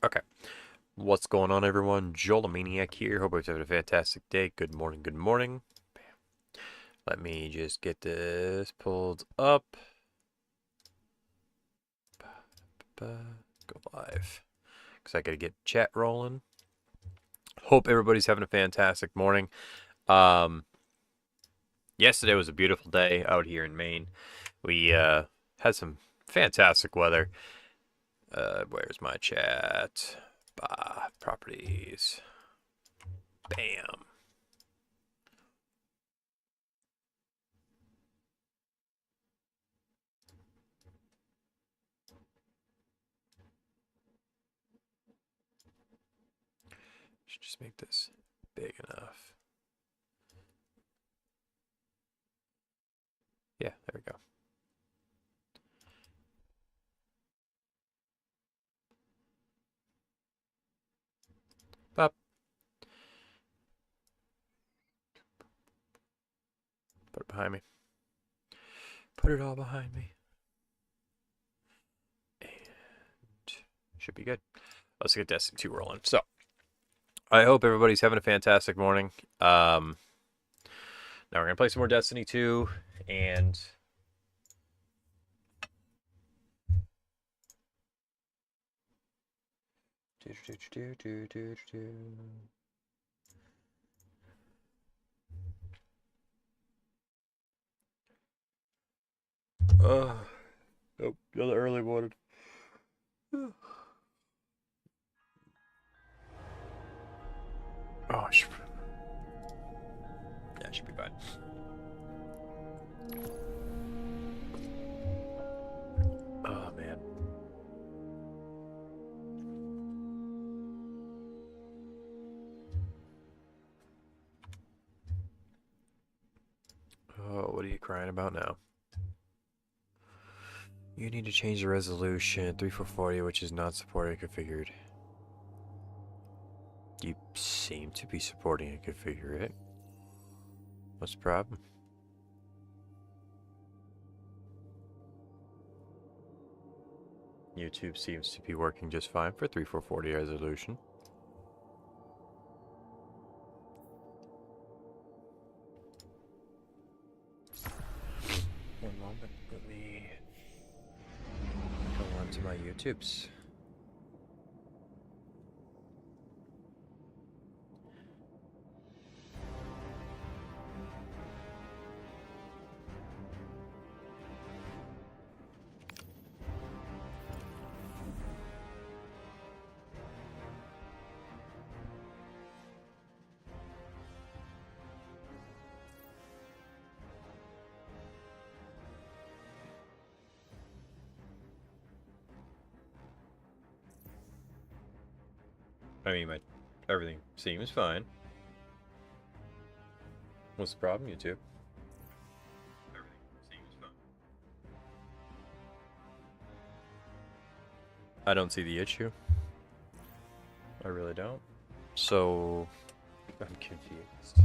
Okay. What's going on, everyone? Joel the Maniac here. Hope you're having a fantastic day. Good morning, good morning. Let me just get this pulled up. Go live. Because I got to get chat rolling. Hope everybody's having a fantastic morning. Um, Yesterday was a beautiful day out here in Maine. We had some fantastic weather. Where's my chat? Properties. Bam. Should just make this big enough. Yeah, there we go. Up. Put it behind me. Put it all behind me. And should be good. Let's get Destiny 2 rolling. So, I hope everybody's having a fantastic morning. Now we're going to play some more Destiny 2 and oh, another early morning. Oh, should be fine. Oh man. Oh, what are you crying about now? You need to change the resolution 3440, which is not supported configured. You seem to be supporting it configure it. What's the problem? YouTube seems to be working just fine for 3440 resolution. One moment, let me go on to my YouTubes. I mean, everything seems fine. What's the problem, YouTube? Everything seems fine. I don't see the issue. I really don't. So, I'm confused.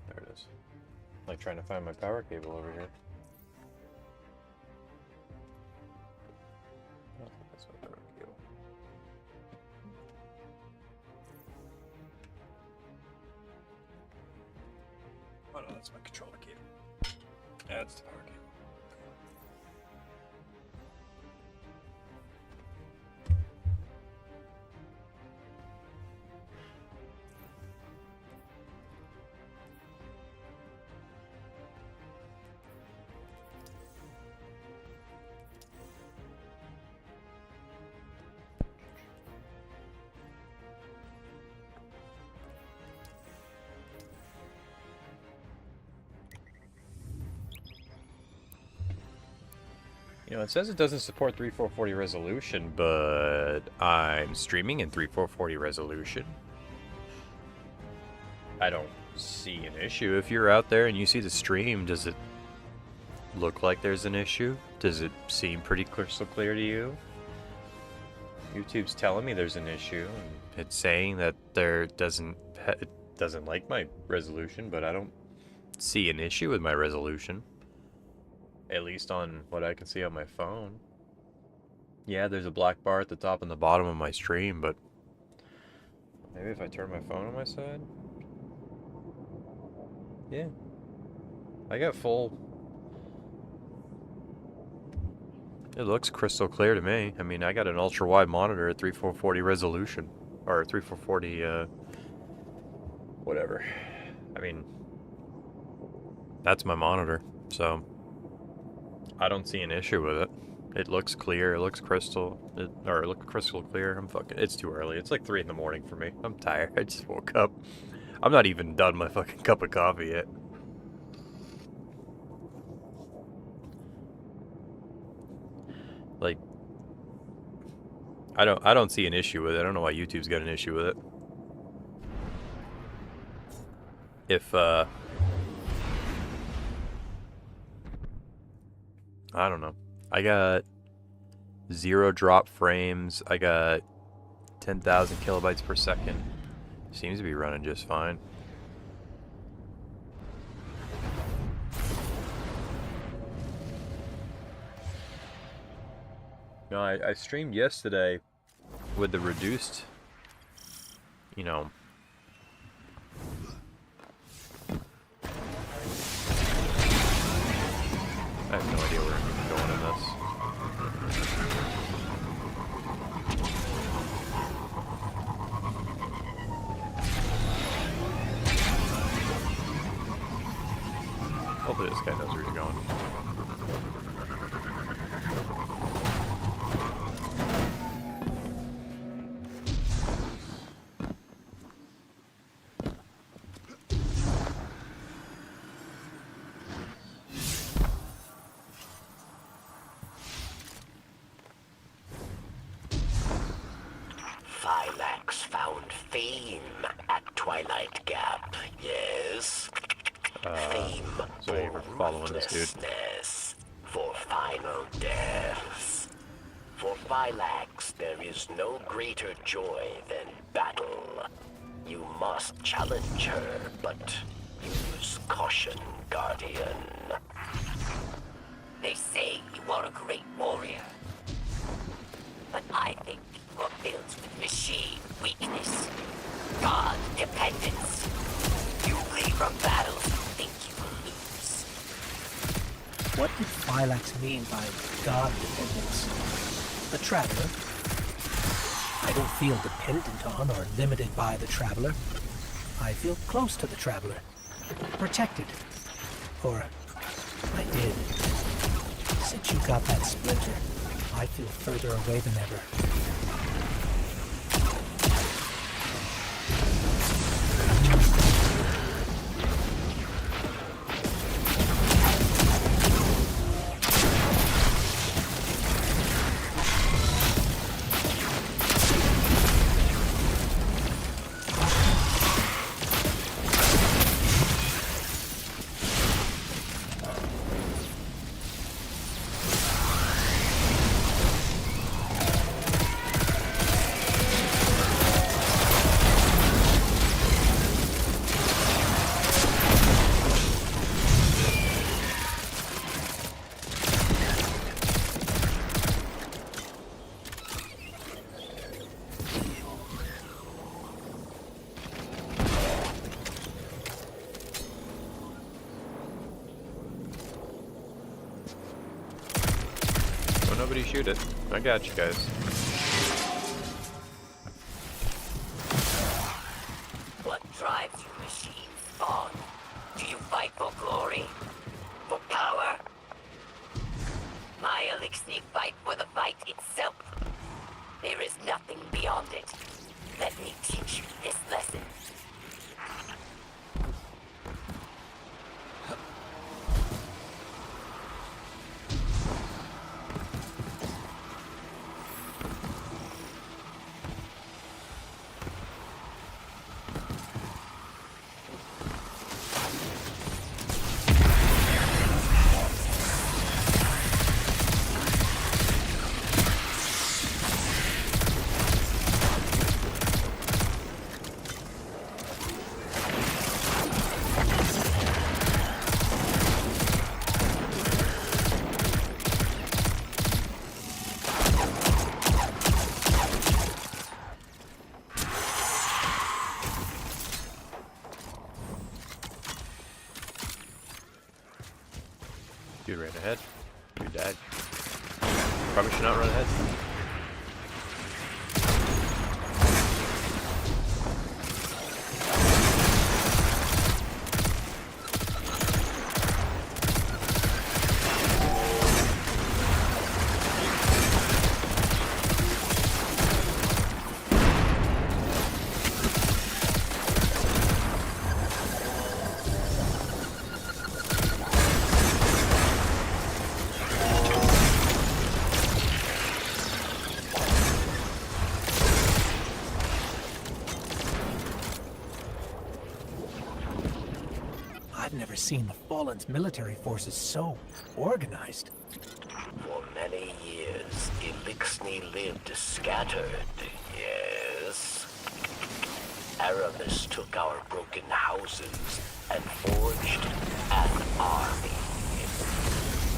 There it is. Like trying to find my power cable over here. Oh, that's my power cable. Oh no, that's my controller cable. That's the power cable. You know, it says it doesn't support 3440 resolution, but I'm streaming in 3440 resolution. I don't see an issue. If you're out there and you see the stream, does it look like there's an issue? Does it seem pretty crystal clear to you? YouTube's telling me there's an issue, and it's saying that it doesn't like my resolution, but I don't see an issue with my resolution. At least on what I can see on my phone. Yeah, there's a black bar at the top and the bottom of my stream, but maybe if I turn my phone on my side? Yeah. I got full. It looks crystal clear to me. I mean, I got an ultra wide monitor at 3440 resolution. Or 3440, whatever. I mean, that's my monitor, so I don't see an issue with it. It looks clear, it looks crystal, it looks crystal clear. It's too early. It's like 3 in the morning for me. I'm tired. I just woke up. I'm not even done my fucking cup of coffee yet. Like, I don't see an issue with it. I don't know why YouTube's got an issue with it. If, I don't know. I got 0 drop frames. I got 10,000 kilobytes per second. Seems to be running just fine. No, I streamed yesterday with the reduced, you know, I have no idea where I'm going in this. Hopefully this guy knows where he's going. Phylax found fame at Twilight Gap, yes? Fame So you're following this dude. ruthlessness, for final death. For Phylax, there is no greater joy than battle. You must challenge her, but use caution, Guardian. They say you are a great warrior, but I think you're built with machine weakness, god dependence. You flee from battles you think you will lose. What did Phylax mean by god dependence? The Traveler? I don't feel dependent on or limited by the Traveler. I feel close to the Traveler. Protected. Or I did. Since you got that splinter, I feel further away than ever. Nobody shoot it. I got you guys. What drives you, machine spawn? Do you fight for glory? For power? My Elixir fight for the fight itself. There is nothing beyond it. Let me teach you this lesson. Dude ran ahead. Dude died. Probably should not run ahead. I've never seen the Fallen's military forces so organized. For many years, Elixni lived scattered, yes. Aramis took our broken houses and forged an army.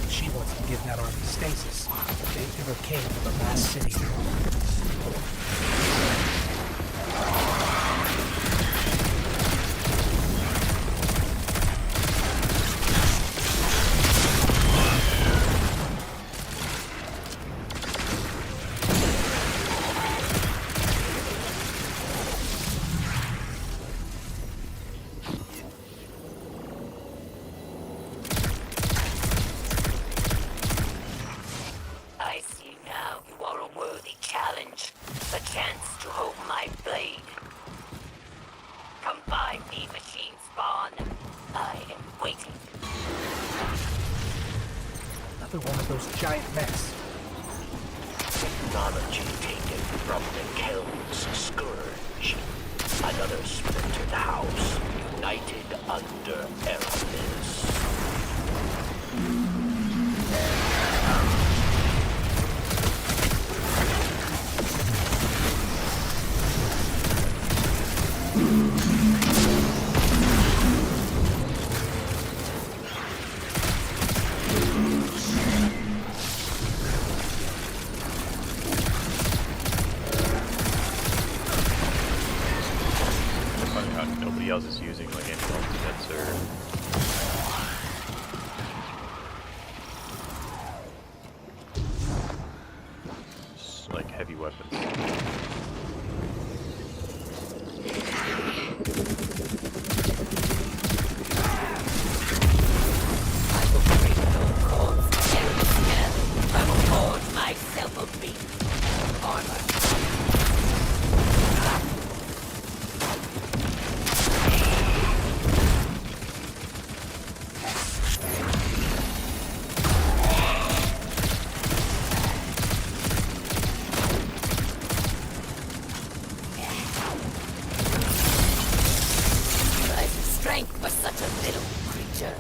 She wants to give that army stasis. They never came to the last city. I see now you are a worthy challenge. A chance to hold my blade. Come find me, Machine Spawn. I am waiting. Another one of those giant mechs. Technology taken from the Kelm's scourge. Another splintered house, united under Aramis. Funny how nobody else is using like any ultimates or like heavy weapons. I will break your cords together. I will forge myself a beam of armor. Strength for such a little creature.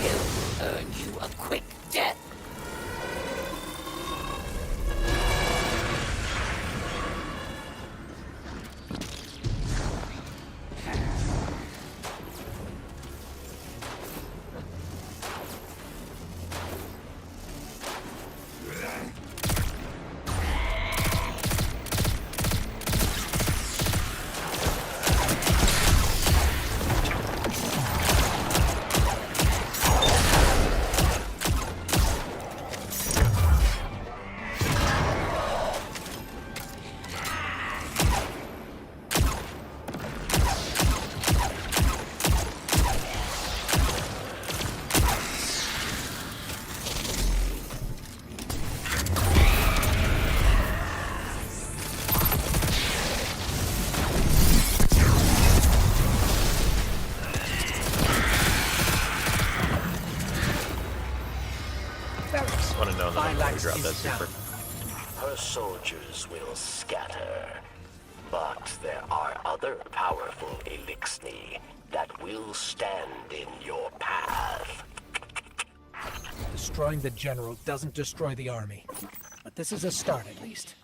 Skill will earn you a quick death. want to know, and then I'm going to Phylax drop that is down. super. Her soldiers will scatter, but there are other powerful Elixni that will stand in your path. Destroying the general doesn't destroy the army. But this is a start, at least.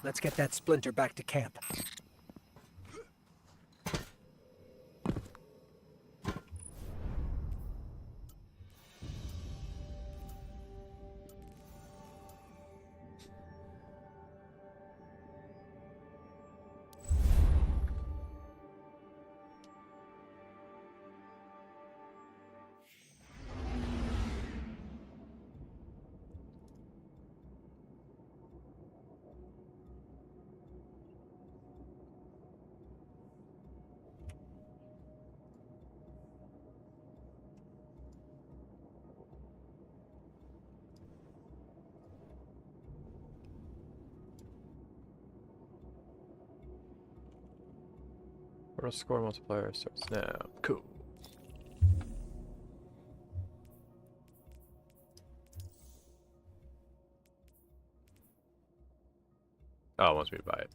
Let's get that splinter back to camp. World score multiplier starts now. Cool. Oh, it wants me to buy it.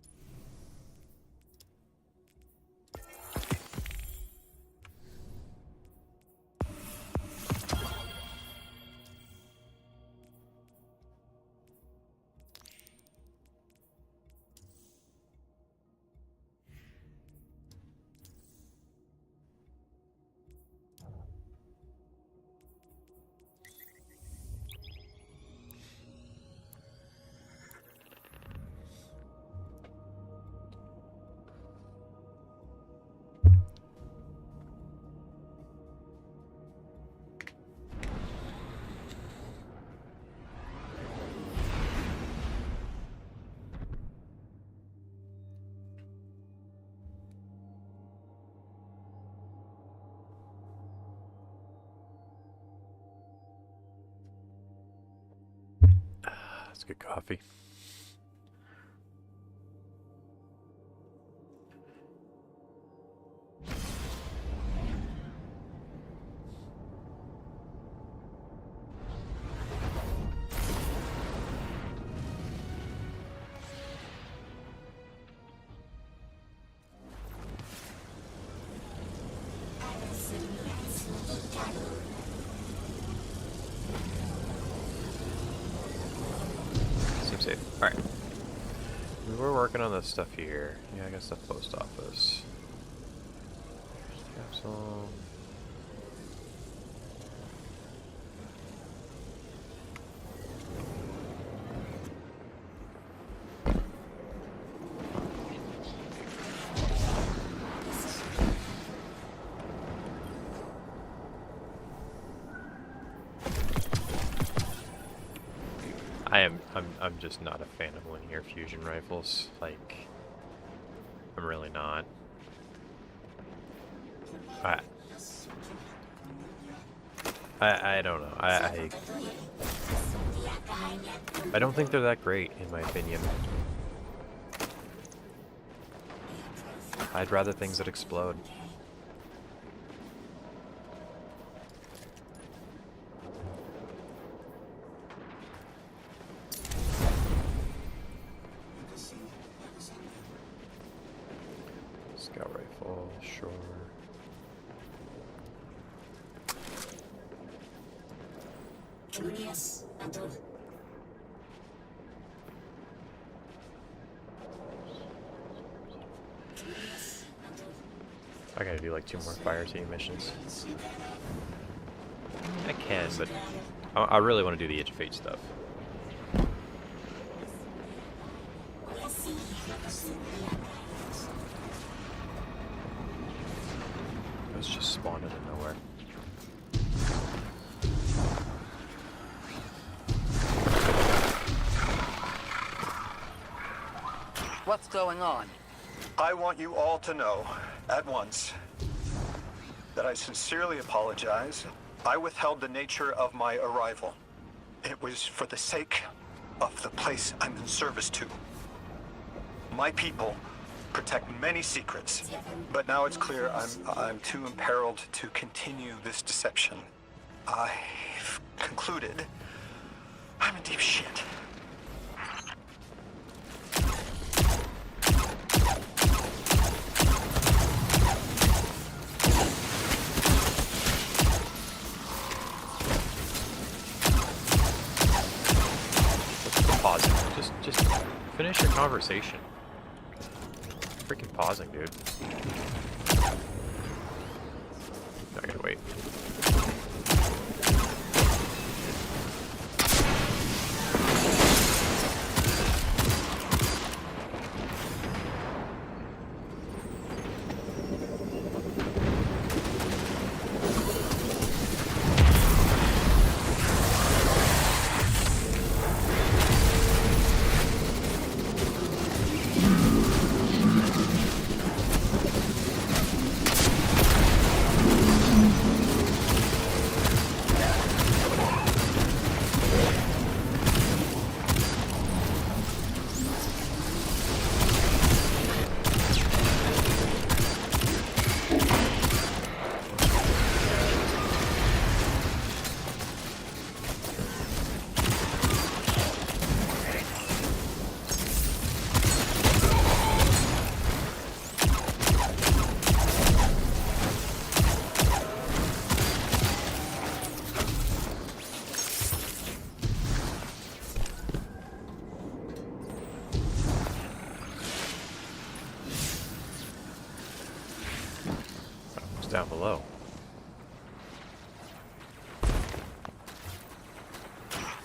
That's good coffee. Seems safe. Alright. We were working on this stuff here. Yeah, I guess the post office. Capsule. I'm just not a fan of linear fusion rifles. Like, I'm really not. I don't know. I don't think they're that great, in my opinion. I'd rather things that explode. Scout rifle, sure. I gotta do like 2 more fire team missions. I can, but I really want to do the Edge of Fate stuff. It was just spawned out of nowhere. What's going on? I want you all to know, at once, that I sincerely apologize. I withheld the nature of my arrival. It was for the sake of the place I'm in service to. My people protect many secrets, but now it's clear I'm too imperiled to continue this deception. I've concluded I'm I'm in deep shit. Pausing. Just finish your conversation. Freaking pausing, dude. I gotta wait. Down below.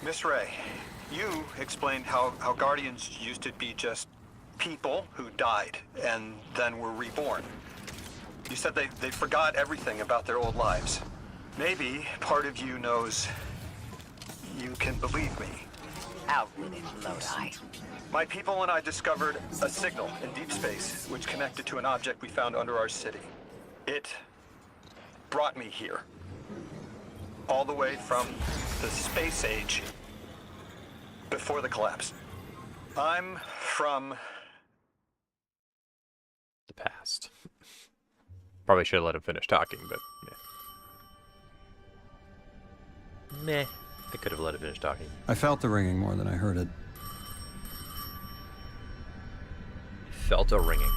Miss Ray, you explained how Guardians used to be just people who died and then were reborn. You said they forgot everything about their old lives. Maybe part of you knows you can believe me. Out with it, Lodi. My people and I discovered a signal in deep space which connected to an object we found under our city. It brought me here. All the way from the space age before the collapse. I'm from The past. Probably should have let him finish talking, but yeah. Meh. I could have let him finish talking. I felt the ringing more than I heard it. Felt a ringing.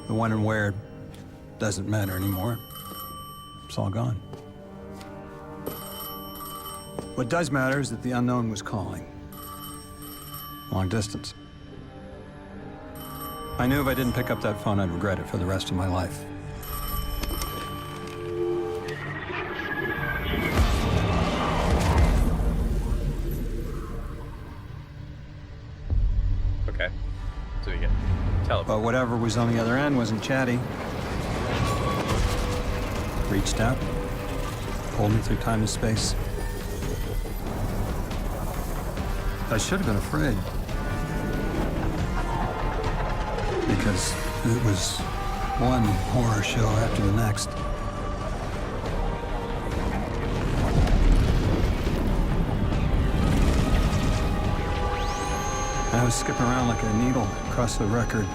The when and where doesn't matter anymore. It's all gone. What does matter is that the unknown was calling. Long distance. I knew if I didn't pick up that phone, I'd regret it for the rest of my life. Okay. So we get teleport. But whatever was on the other end wasn't chatty. Reached out, pulled me through time and space. I should have been afraid. Because it was one horror show after the next. I was skipping around like a needle across the record,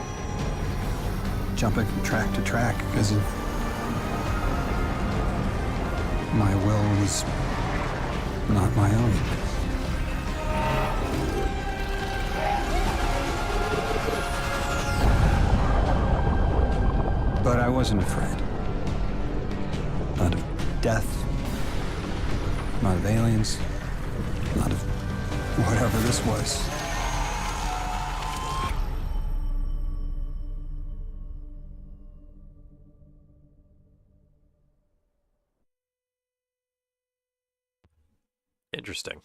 jumping from track to track because of my will was not my own. But I wasn't afraid. Not of death, not of aliens, not of whatever this was. Interesting.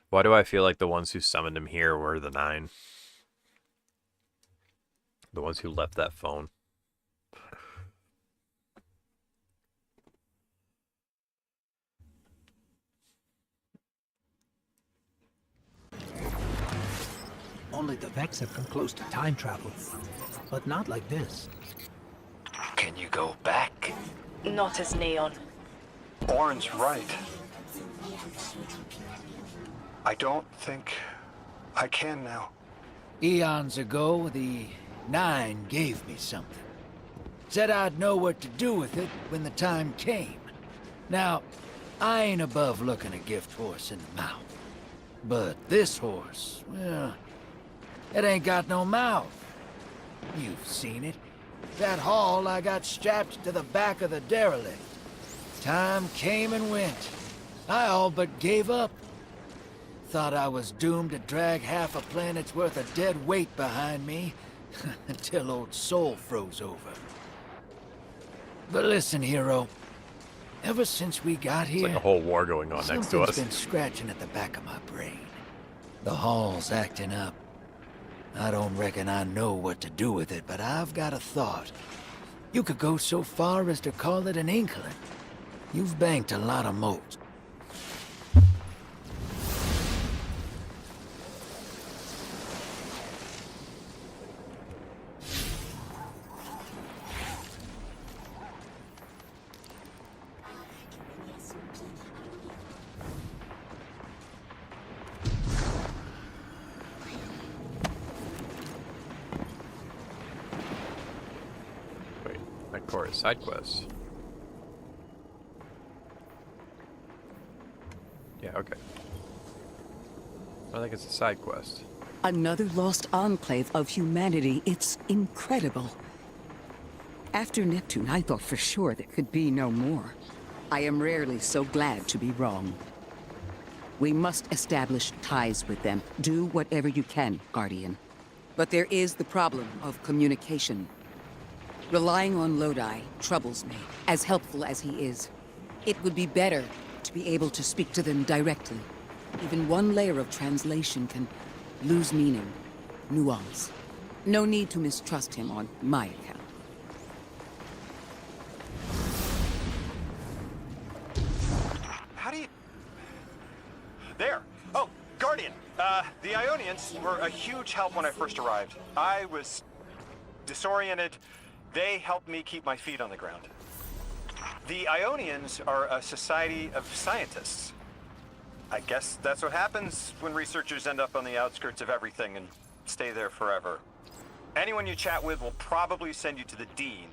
Why do I feel like the ones who summoned him here were the 9? The ones who left that phone. Only the Vex have come close to time travel, but not like this. Can you go back? Not as Neon. Orin's right. I don't think I can now. Eons ago, the Nine gave me something. Said I'd know what to do with it when the time came. Now, I ain't above looking a gift horse in the mouth. But this horse, well, it ain't got no mouth. You've seen it. That haul I got strapped to the back of the derelict. Time came and went. I all but gave up. Thought I was doomed to drag half a planet's worth of dead weight behind me until old Soul froze over. But listen, hero. Ever since we got It's here, like a whole war going on next to us. something's been scratching at the back of my brain. The hall's acting up. I don't reckon I know what to do with it, but I've got a thought. You could go so far as to call it an inkling. You've banked a lot of motes. Wait, that core is side quest. Yeah, okay. I think it's a side quest. Another lost enclave of humanity. It's incredible. After Neptune, I thought for sure there could be no more. I am rarely so glad to be wrong. We must establish ties with them. Do whatever you can, Guardian. But there is the problem of communication. Relying on Lodi troubles me, as helpful as he is. It would be better to be able to speak to them directly. Even one layer of translation can lose meaning, nuance. No need to mistrust him on my account. How do you... There! Oh, Guardian! The Ionians were a huge help when I first arrived. I was disoriented. They helped me keep my feet on the ground. The Ionians are a society of scientists. I guess that's what happens when researchers end up on the outskirts of everything and stay there forever. Anyone you chat with will probably send you to the Dean.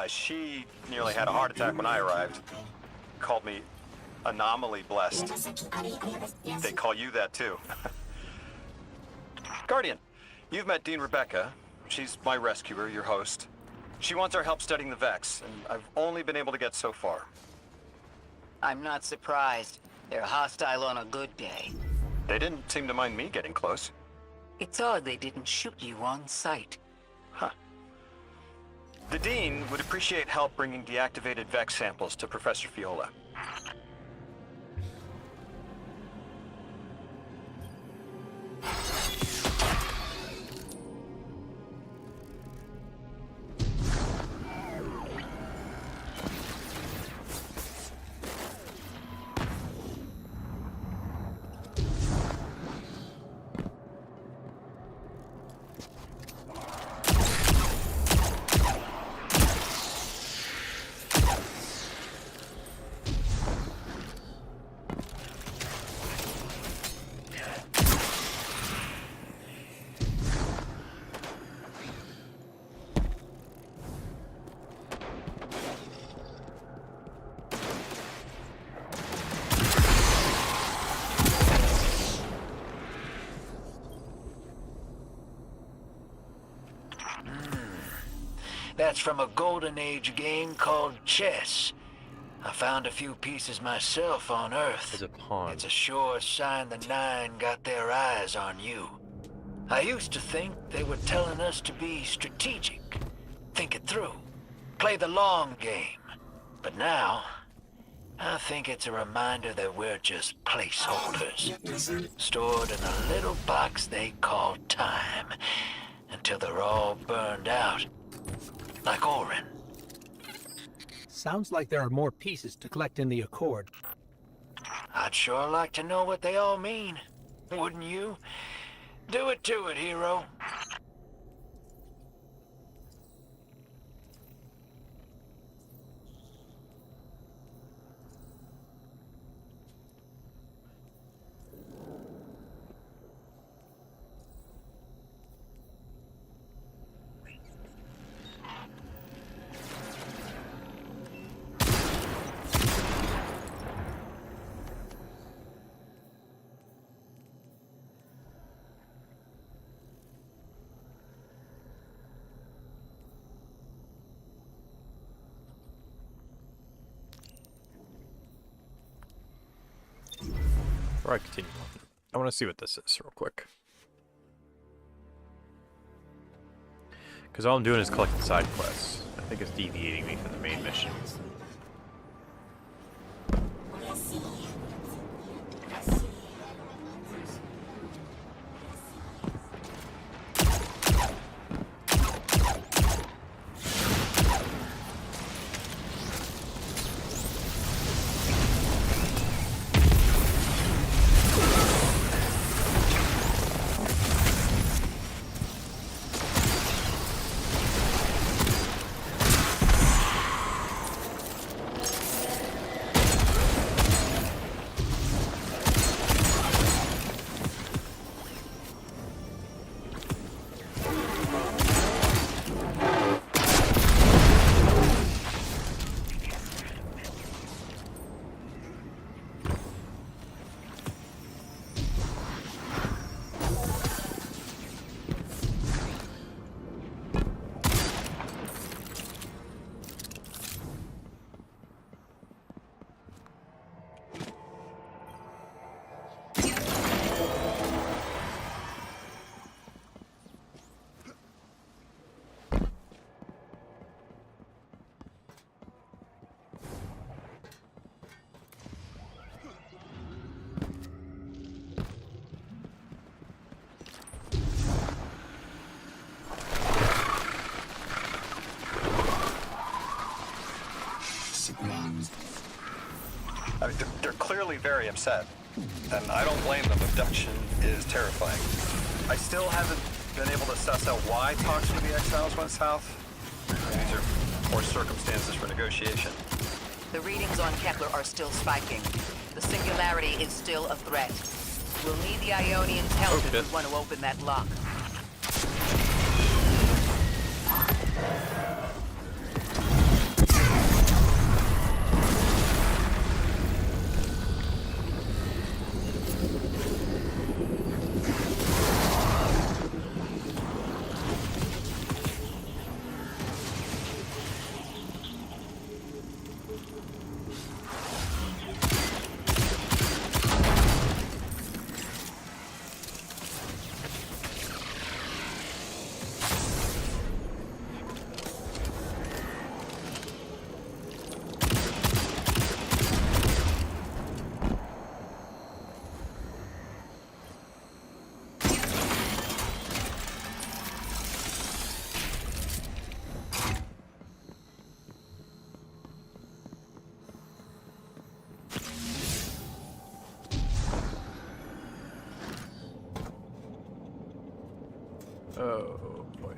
She nearly had a heart attack when I arrived. Called me anomaly blessed. They call you that too. Guardian, you've met Dean Rebecca. She's my rescuer, your host. She wants our help studying the Vex, and I've only been able to get so far. I'm not surprised. They're hostile on a good day. They didn't seem to mind me getting close. It's odd they didn't shoot you on sight. Huh. The Dean would appreciate help bringing deactivated Vex samples to Professor Fiola. That's from a Golden Age game called chess. I found a few pieces myself on Earth. There's a pawn. It's a sure sign the Nine got their eyes on you. I used to think they were telling us to be strategic, think it through, play the long game. But now, I think it's a reminder that we're just placeholders, stored in a little box they call time, until they're all burned out, like Orin. Sounds like there are more pieces to collect in the Accord. I'd sure like to know what they all mean, wouldn't you? Do it to it, hero. before I continue on, I want to see what this is real quick. Because all I'm doing is collecting side quests. I think it's deviating me from the main mission. I mean, they're clearly very upset, and I don't blame them. Abduction is terrifying. I still haven't been able to suss out why talks with the exiles went south. These are more circumstances for negotiation. The readings on Kepler are still spiking. The singularity is still a threat. We'll need the Ionian's help if we want to open that lock. Oh boy.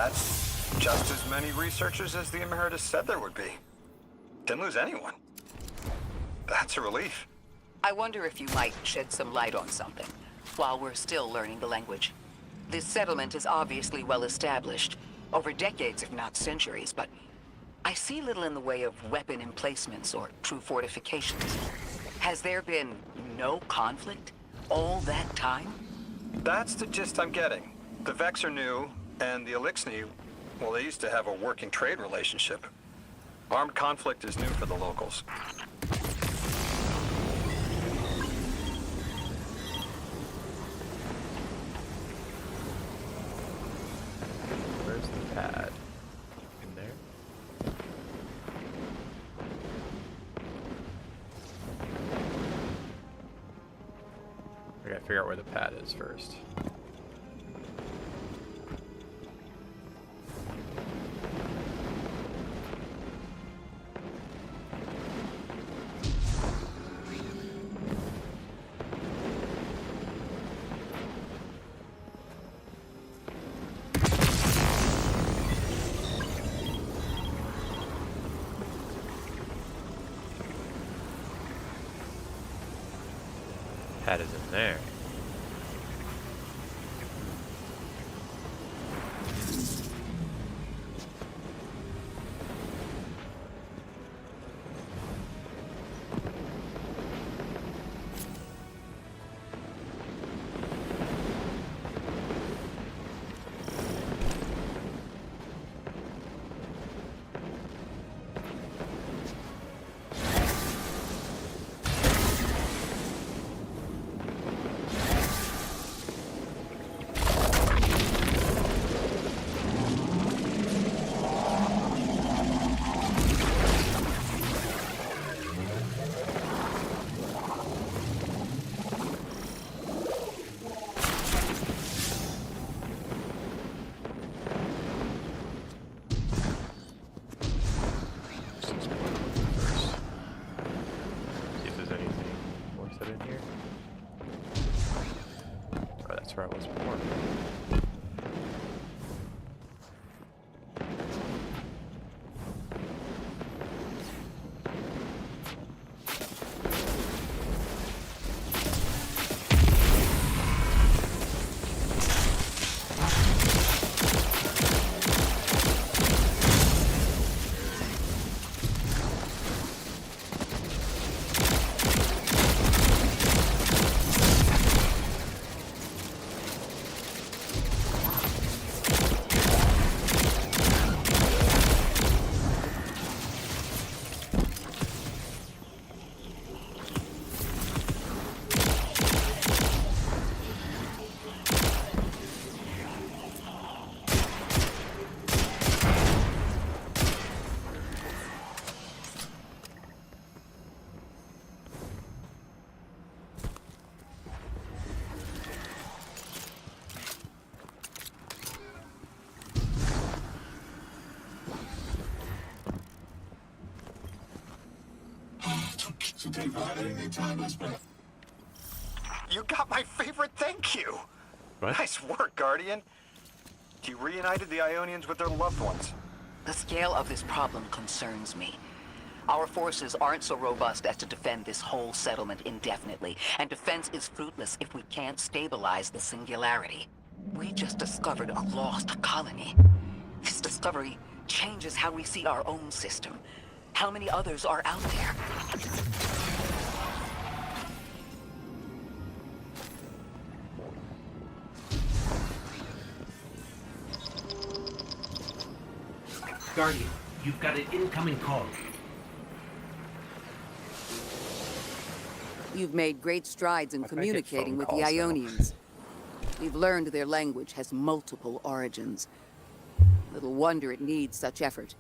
That's just as many researchers as the Emeritus said there would be. Didn't lose anyone. That's a relief. I wonder if you might shed some light on something while we're still learning the language. This settlement is obviously well established, over decades if not centuries, but I see little in the way of weapon emplacements or true fortifications. Has there been no conflict all that time? That's the gist I'm getting. The Vex are new, and the Elixni, well, they used to have a working trade relationship. Armed conflict is new for the locals. Where's the pad? In there? I gotta figure out where the pad is first. Pad is in there. See if there's anything worth it in here. Oh, that's where I was before. You got my favorite thank you. What? Nice work, Guardian. You reunited the Ionians with their loved ones. The scale of this problem concerns me. Our forces aren't so robust as to defend this whole settlement indefinitely, and defense is fruitless if we can't stabilize the Singularity. We just discovered a lost colony. This discovery changes how we see our own system. How many others are out there? Guardian, you've got an incoming call. You've made great strides in I think it's communicating phone with the calls now. Ionians. We've learned their language has multiple origins. Little wonder it needs such effort.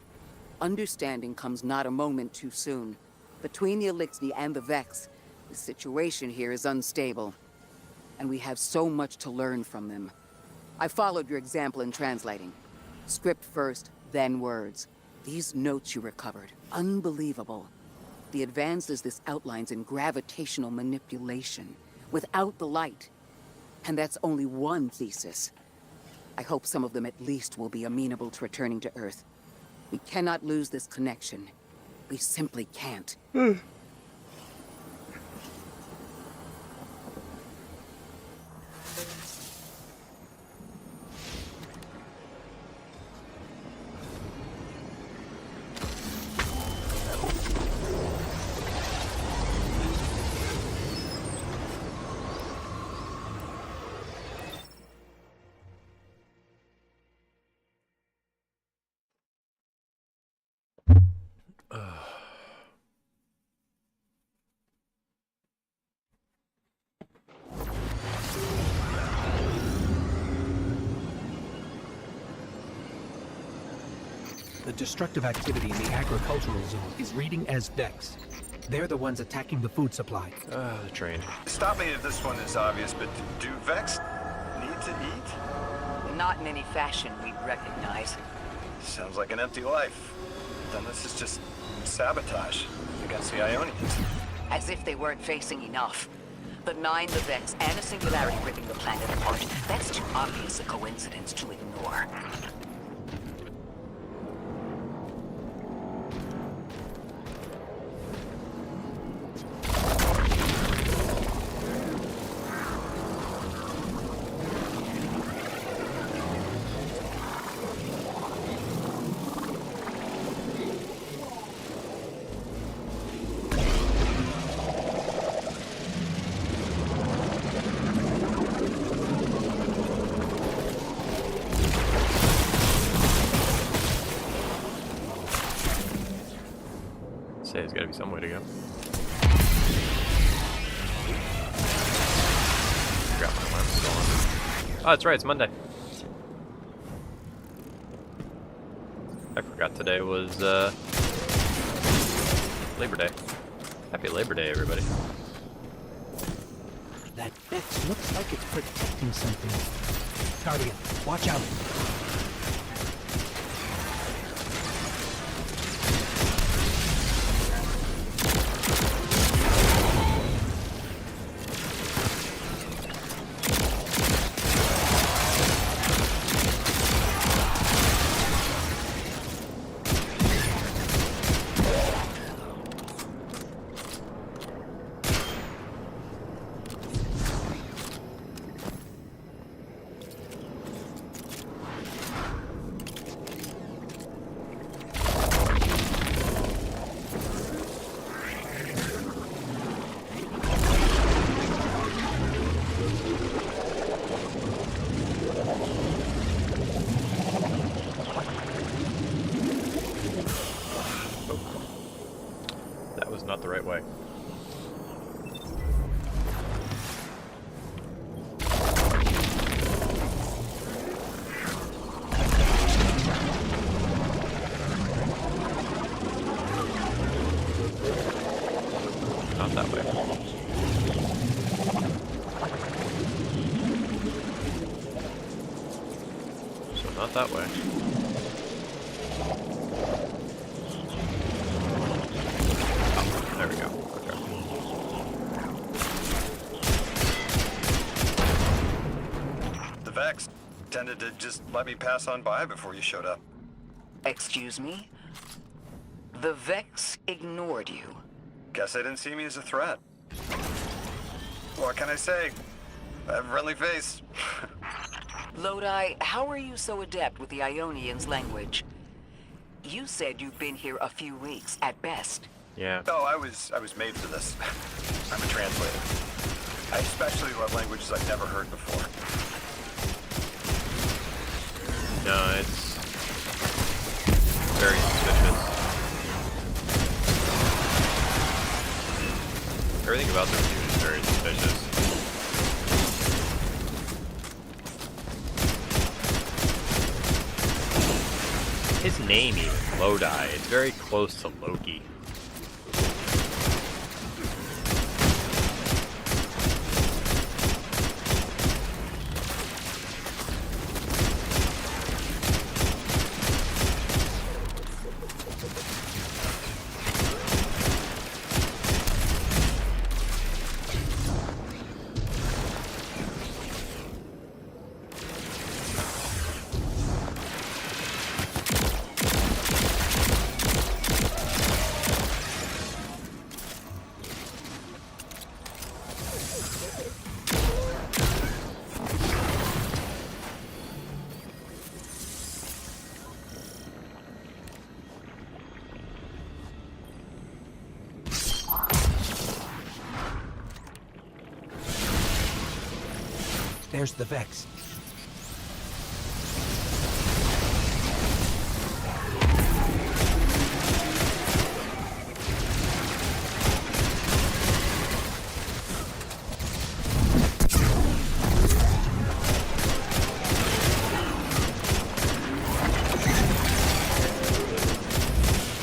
Understanding comes not a moment too soon. Between the Elixni and the Vex, the situation here is unstable. And we have so much to learn from them. I followed your example in translating. Script first, then words. These notes you recovered, unbelievable. The advances this outlines in gravitational manipulation, without the light. And that's only one thesis. I hope some of them at least will be amenable to returning to Earth. We cannot lose this connection. We simply can't. The destructive activity in the agricultural zone is reading as Vex. They're the ones attacking the food supply. The train. Stop me if this one is obvious, but do Vex need to eat? Not in any fashion we'd recognize. Sounds like an empty life. Then this is just sabotage against the Ionians. As if they weren't facing enough. The Nine, the Vex, and a singularity ripping the planet apart. That's too obvious a coincidence to ignore. Say there's gotta be some way to go. Forgot my alarm was on. Oh, that's right, it's Monday. I forgot today was Labor Day. Happy Labor Day, everybody. That Vex looks like it's protecting something. Guardian, watch out. Not the right way. Not that way. So not that way. There we go. Okay. The Vex tended to just let me pass on by before you showed up. Excuse me? The Vex ignored you. Guess they didn't see me as a threat. What can I say? I have a friendly face. Lodi, how are you so adept with the Ionians' language? You said you've been here a few weeks, at best. Yeah. Oh, I was made for this. I'm a translator. I especially love languages I've never heard before. No, it's very suspicious. Everything about this dude is very suspicious. His name even, Lodi, it's very close to Loki. There's the Vex.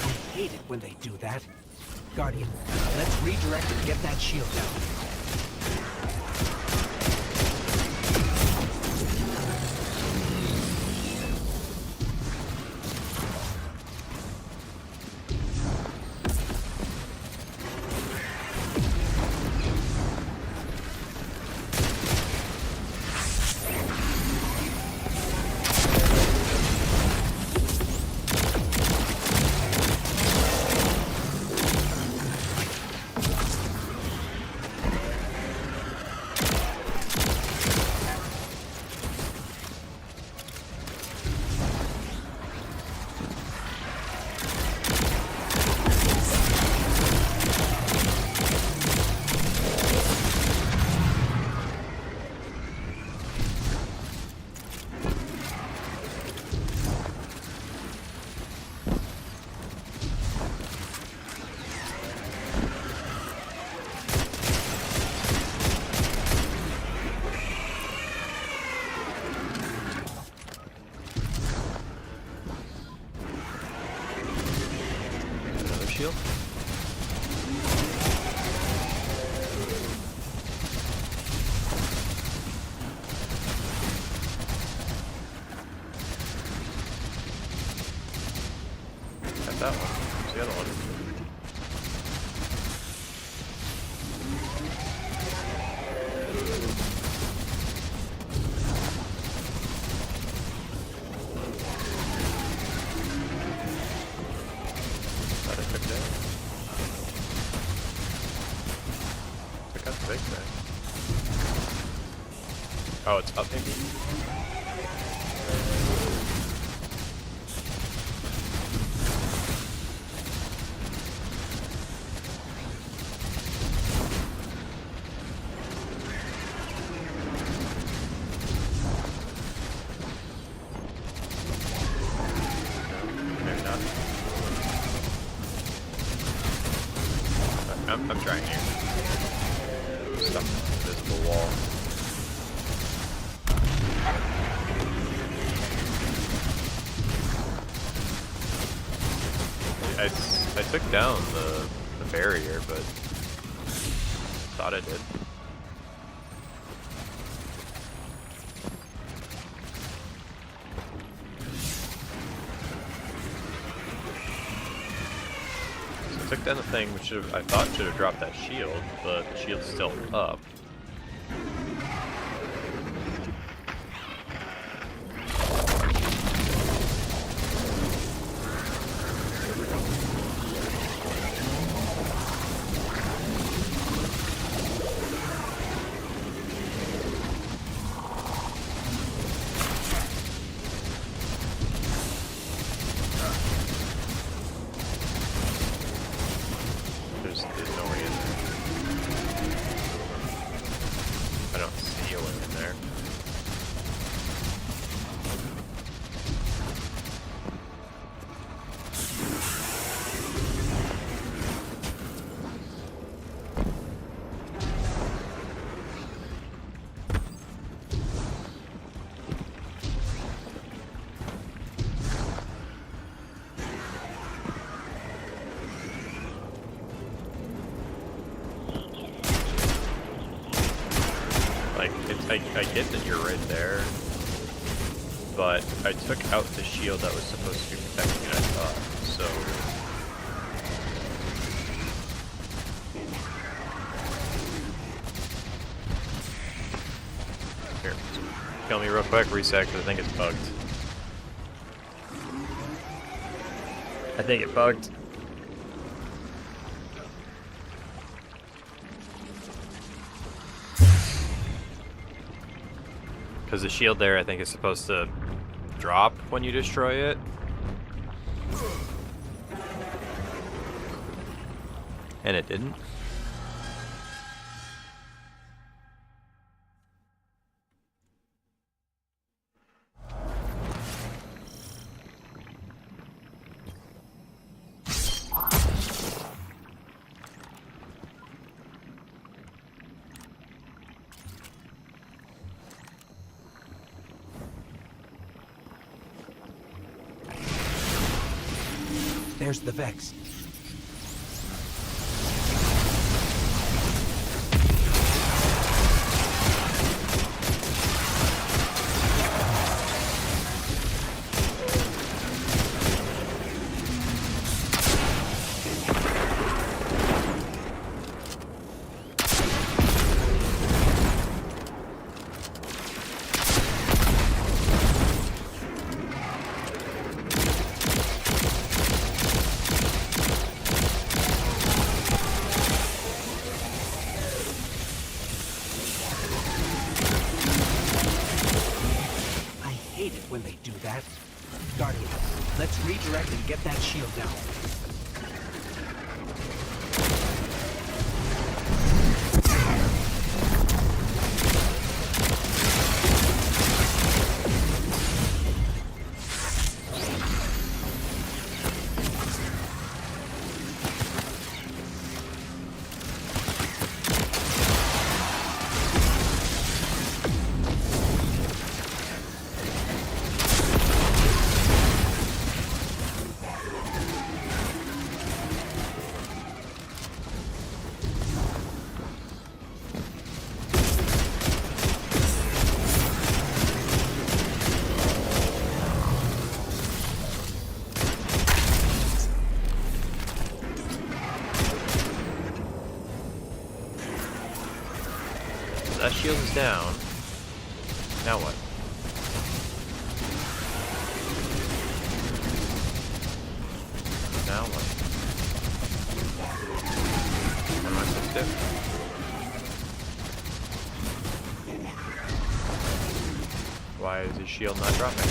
I hate it when they do that. Guardian, let's redirect and get that shield down. Another shield. Got that one. What's the other one? Thought I took that. Took out the big thing. Oh, it's up maybe? Maybe not. I'm trying here. Stuff invisible wall. I took down the barrier, but thought I did. So I took down the thing, which I thought should have dropped that shield, but the shield's still up. There's no way in there. I don't see a way in there. Like, I get that you're right there, but I took out the shield that was supposed to be protecting it, I thought, so... Here, kill me real quick, reset, because I think it's bugged. I think it bugged. Because the shield there, I think, is supposed to drop when you destroy it. And it didn't. There's the Vex. When they do that. Guardian, let's redirect and get that shield down. That shield is down. Now what? Now what? What am I supposed to do? Why is his shield not dropping?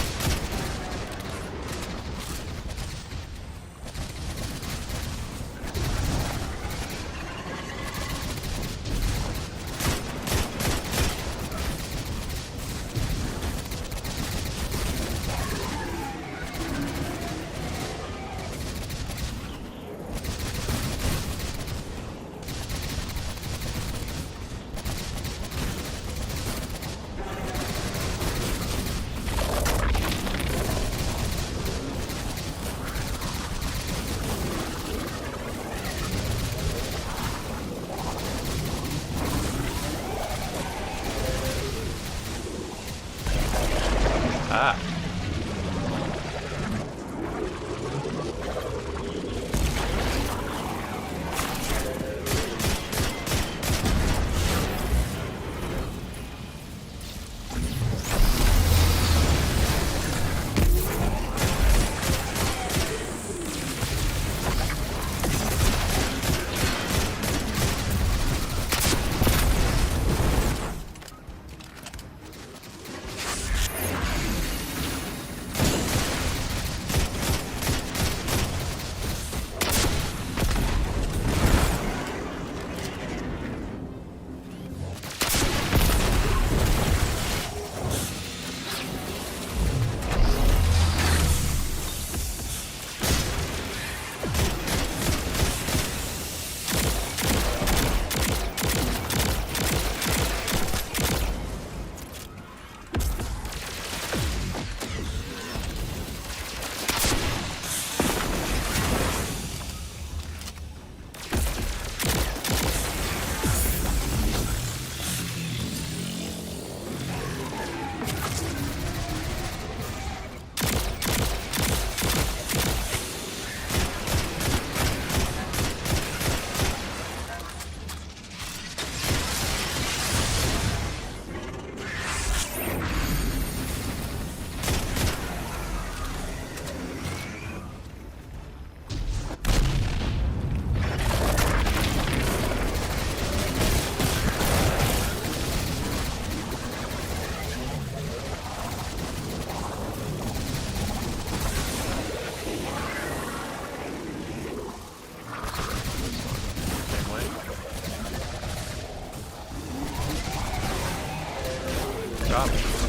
job.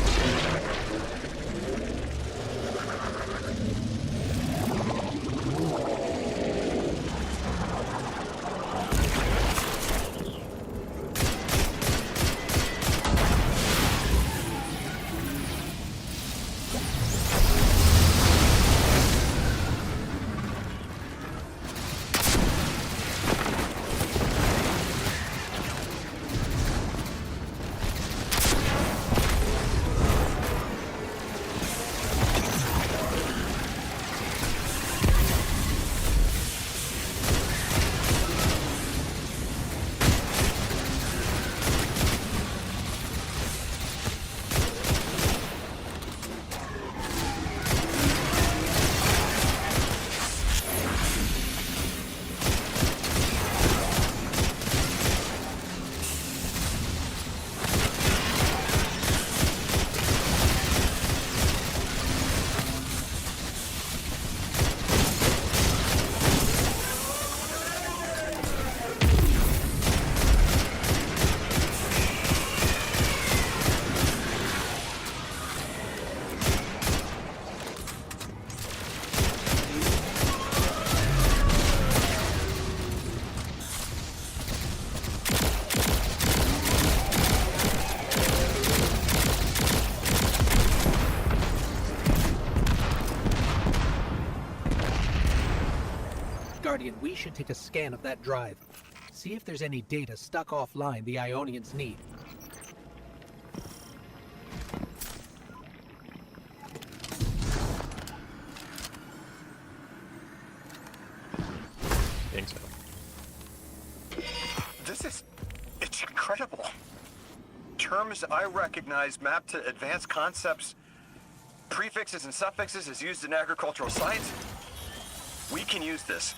Guardian, we should take a scan of that drive. See if there's any data stuck offline the Ionians need. Think so. It's incredible. Terms I recognize mapped to advanced concepts, prefixes and suffixes as used in agricultural science. We can use this.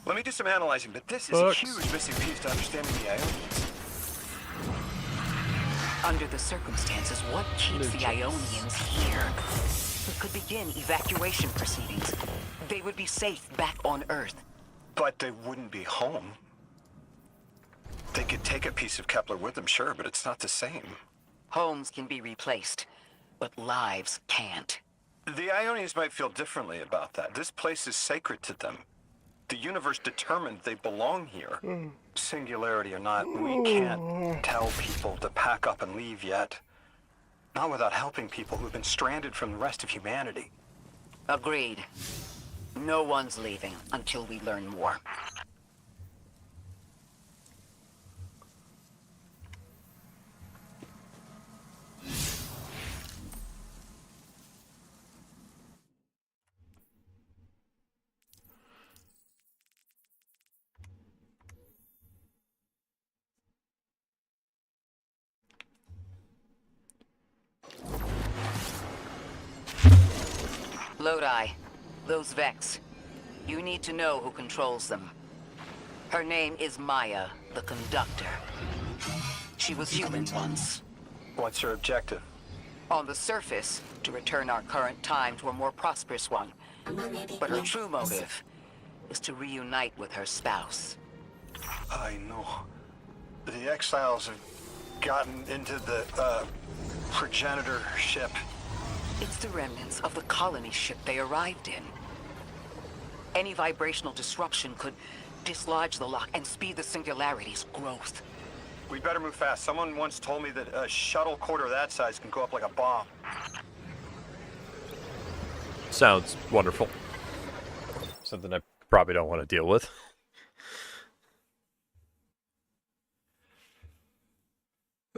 Let me do some analyzing, but this is a huge missing piece to understanding the Ionians. Under the circumstances, what keeps the Ionians here? We could begin evacuation proceedings. They would be safe back on Earth. But they wouldn't be home. They could take a piece of Kepler with them, sure, but it's not the same. Homes can be replaced, but lives can't. The Ionians might feel differently about that. This place is sacred to them. The universe determined they belong here. Singularity or not, we can't tell people to pack up and leave yet. Not without helping people who've been stranded from the rest of humanity. Agreed. No one's leaving until we learn more. Lodi, those Vex. You need to know who controls them. Her name is Maya, the Conductor. She was human once. What's her objective? On the surface, to return our current time to a more prosperous one. But her true motive is to reunite with her spouse. I know. The exiles have gotten into the, progenitor ship. It's the remnants of the colony ship they arrived in. Any vibrational disruption could dislodge the lock and speed the Singularity's growth. We'd better move fast. Someone once told me that a shuttle quarter that size can go up like a bomb. Sounds wonderful. Something I probably don't want to deal with.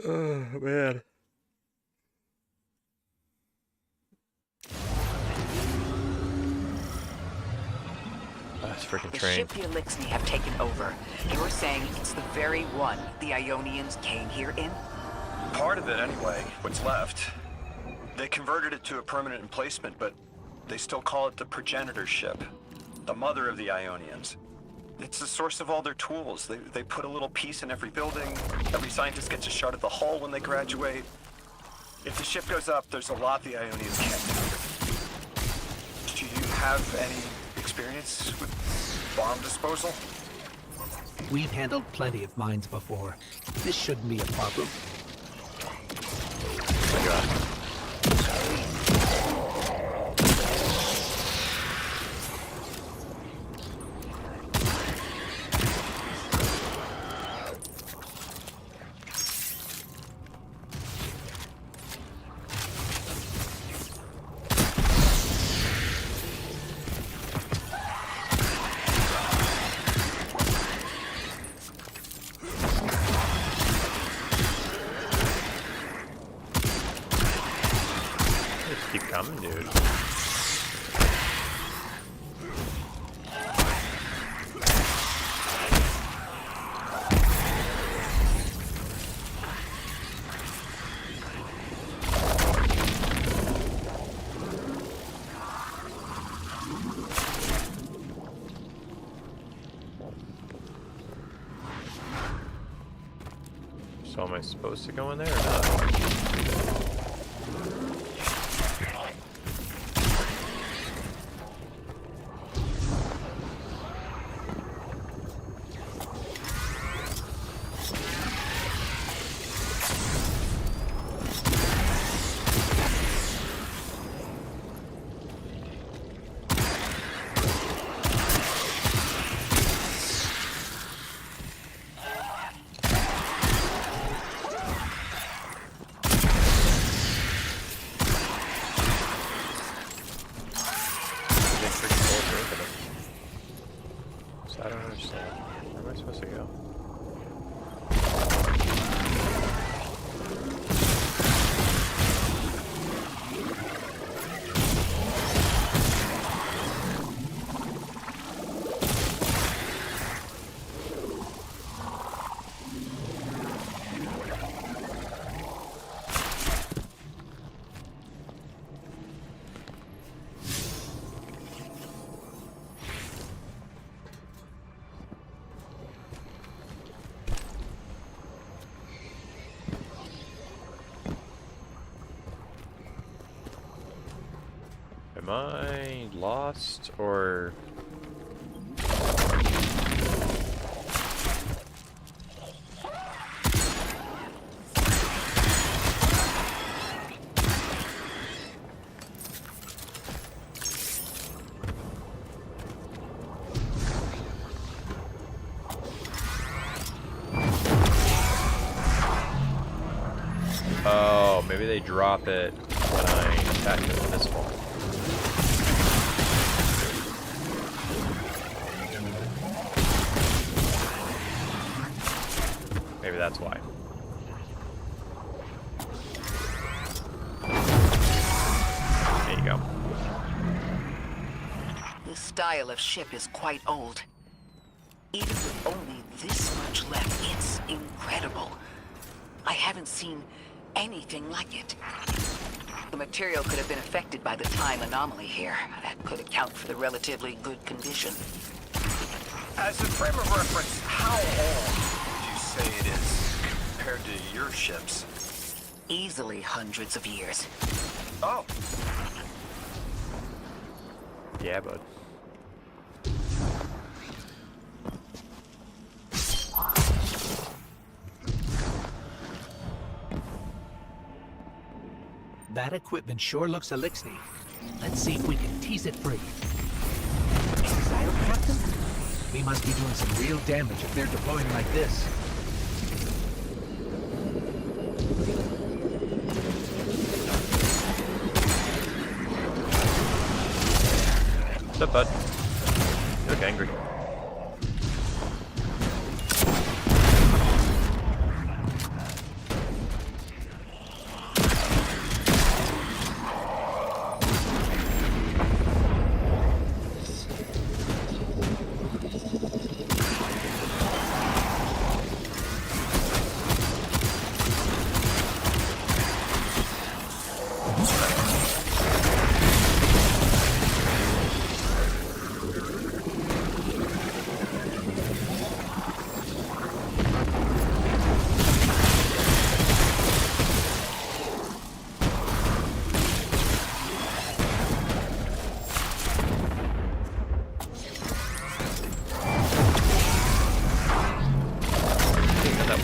Oh, man. That's freaking The train. ship the Elixni have taken over. You're saying it's the very one the Ionians came here in? Part of it, anyway. What's left. They converted it to a permanent emplacement, but they still call it the progenitor ship. The mother of the Ionians. It's the source of all their tools. They put a little piece in every building. Every scientist gets a shot at the hull when they graduate. If the ship goes up, there's a lot the Ionians can't do. Do you have any experience with bomb disposal? We've handled plenty of mines before. This shouldn't be a problem. coming, dude. So am I supposed to go in there or not? So I don't understand. Where am I supposed to go? Am I lost or... Oh, maybe they drop it when I attack them with this one. Maybe that's why. There you go. This style of ship is quite old. Even with only this much left, it's incredible. I haven't seen anything like it. The material could have been affected by the time anomaly here. That could account for the relatively good condition. As a frame of reference, how old would you say it is compared to your ships? Easily hundreds of years. Oh, Yeah, bud. That equipment sure looks Elixir. Let's see if we can tease it free. Exile, Captain? We must be doing some real damage if they're deploying like this. What's up, bud? You look angry.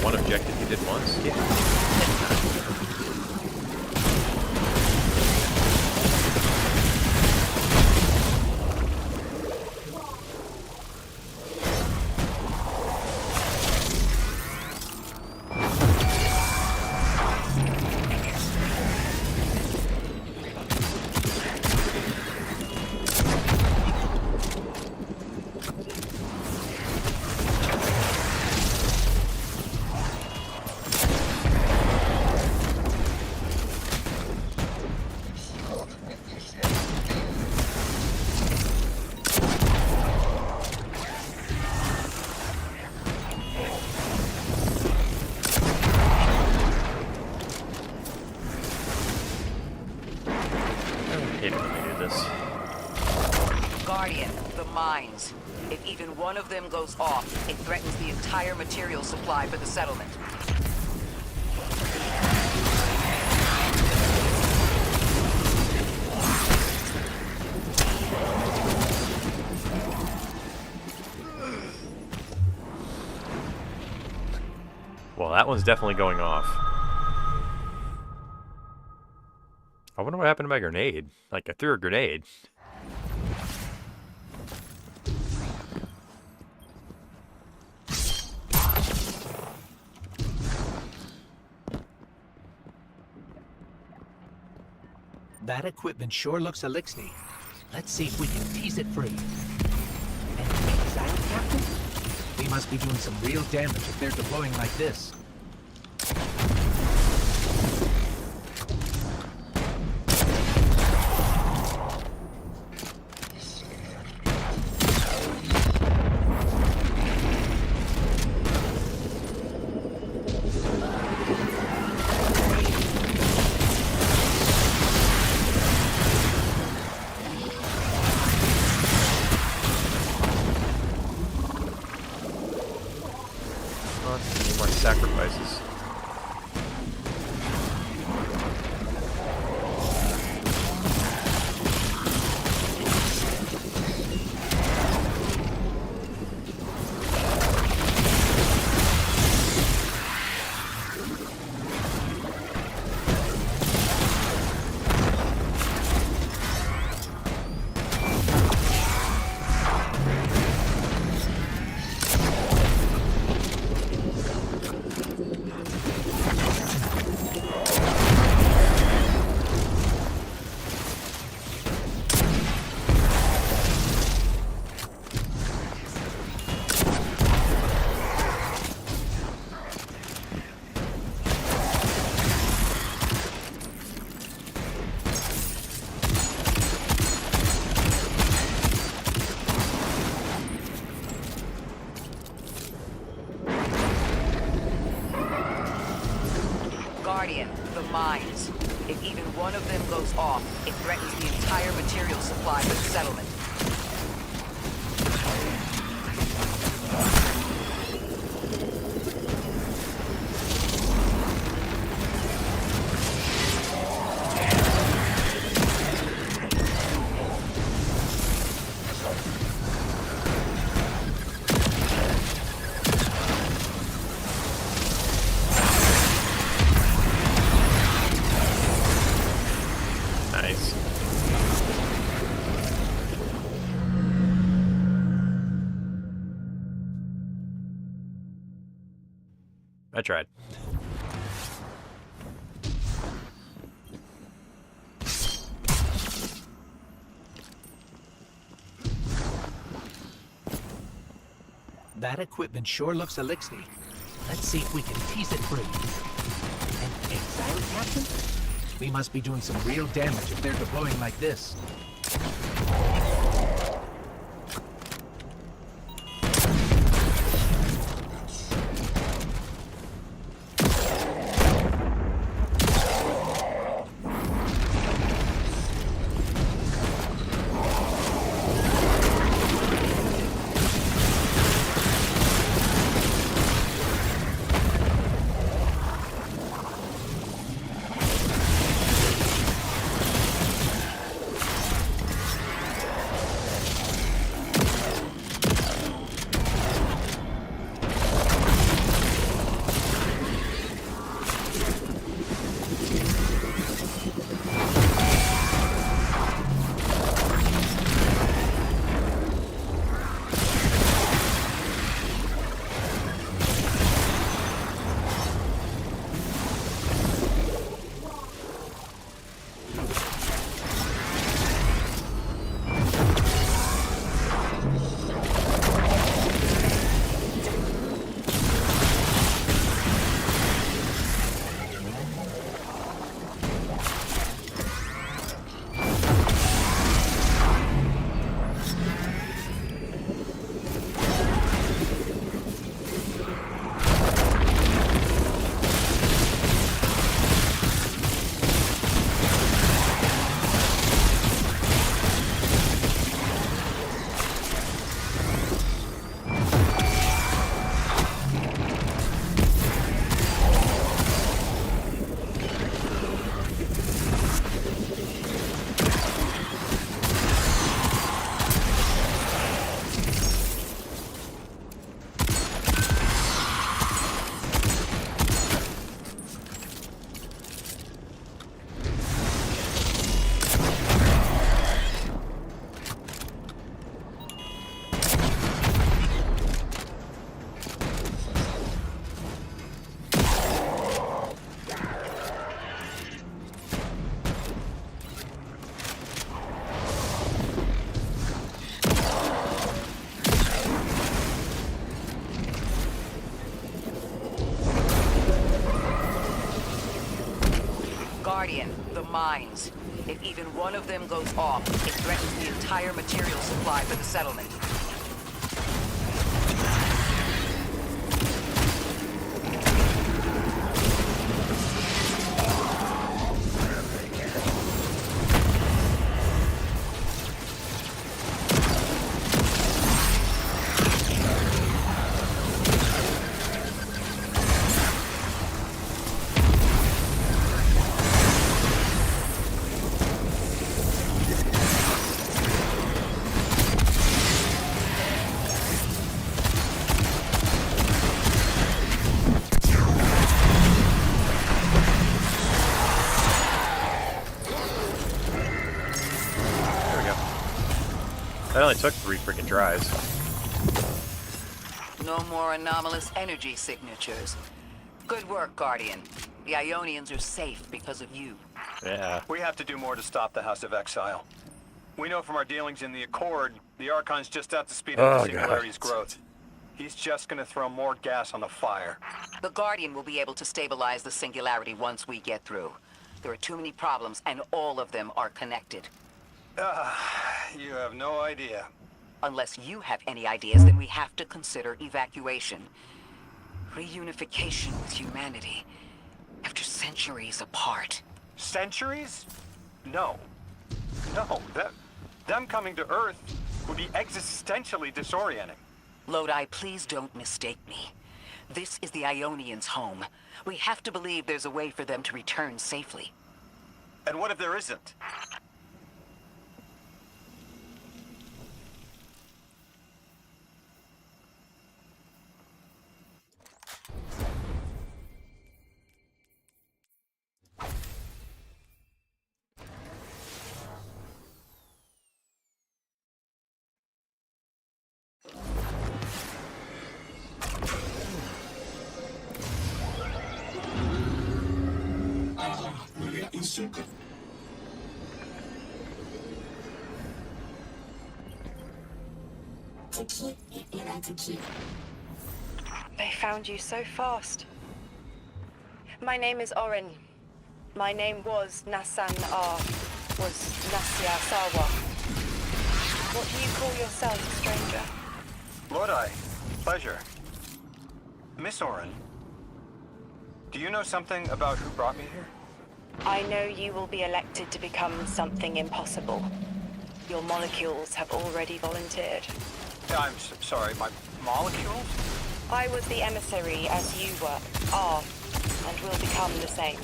One objective you did once? Yeah. mines. If even one of them goes off, it threatens the entire material supply for the settlement. Well, that one's definitely going off. I wonder what happened to my grenade. Like, I threw a grenade. That equipment sure looks Elixir. Let's see if we can tease it free. And exile, Captain? We must be doing some real damage if they're deploying like this. Need more sacrifices. Guardian, the mines. If even one of them goes off, it threatens the entire material supply for the settlement. Nice. I tried. That equipment sure looks Elixir. Let's see if we can tease it free. And exile, Captain? We must be doing some real damage if they're deploying like this. Guardian, the mines. If even one of them goes off, it threatens the entire material supply for the settlement. That only took 3 freaking tries. No more anomalous energy signatures. Good work, Guardian. The Ionians are safe because of you. Yeah. We have to do more to stop the House of Exile. We know from our dealings in the Accord, the Archon's just out to speed up the Singularity's growth. He's just gonna throw more gas on the fire. The Guardian will be able to stabilize the Singularity once we get through. There are too many problems, and all of them are connected. You have no idea. Unless you have any ideas, then we have to consider evacuation. Reunification with humanity. After centuries apart. Centuries? No. No, them coming to Earth would be existentially disorienting. Lodi, please don't mistake me. This is the Ionians' home. We have to believe there's a way for them to return safely. And what if there isn't? They found you so fast. My name is Orin. My name was Nassan R. Was Nasya Sawa. What do you call yourself, stranger? Lodi, pleasure. Miss Orin, do you know something about who brought me here? I know you will be elected to become something impossible. Your molecules have already volunteered. I'm sorry, my molecules? I was the emissary as you were, are, and will become the same.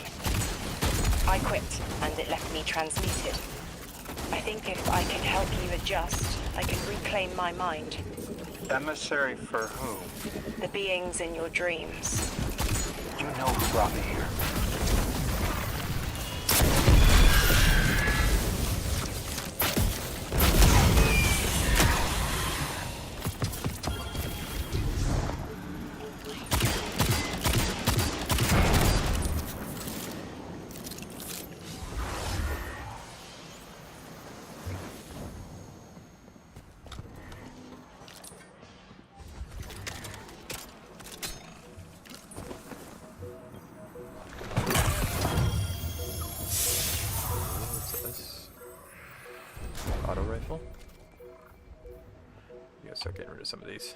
I quit, and it left me transmuted. I think if I can help you adjust, I can reclaim my mind. Emissary for whom? The beings in your dreams. You know who brought me here. Auto rifle. You gotta start getting rid of some of these.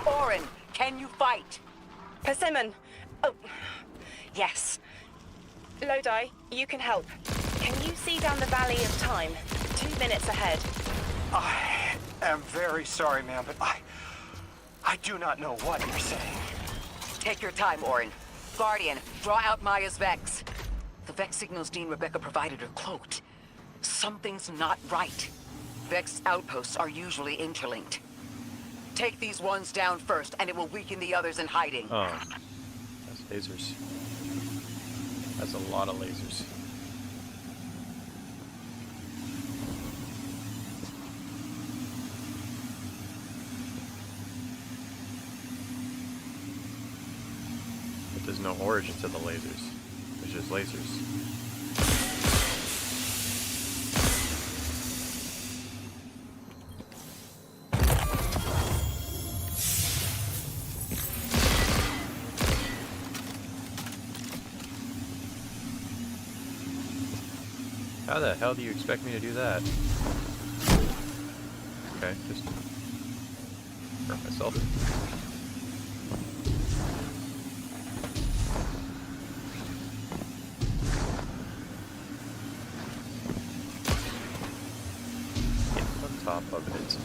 Orin, can you fight? Persimmon! Oh, yes. Lodi, you can help. Can you see down the Valley of Time? 2 minutes ahead. I am very sorry, ma'am, but I do not know what you're saying. Take your time, Orin. Guardian, draw out Maya's Vex. The Vex signals Dean Rebecca provided are cloaked. Something's not right. Vex outposts are usually interlinked. Take these ones down first, and it will weaken the others in hiding. Oh, that's lasers. That's a lot of lasers. But there's no origin to the lasers. There's just lasers. How the hell do you expect me to do that? Okay, just hurt myself. Get on top of it.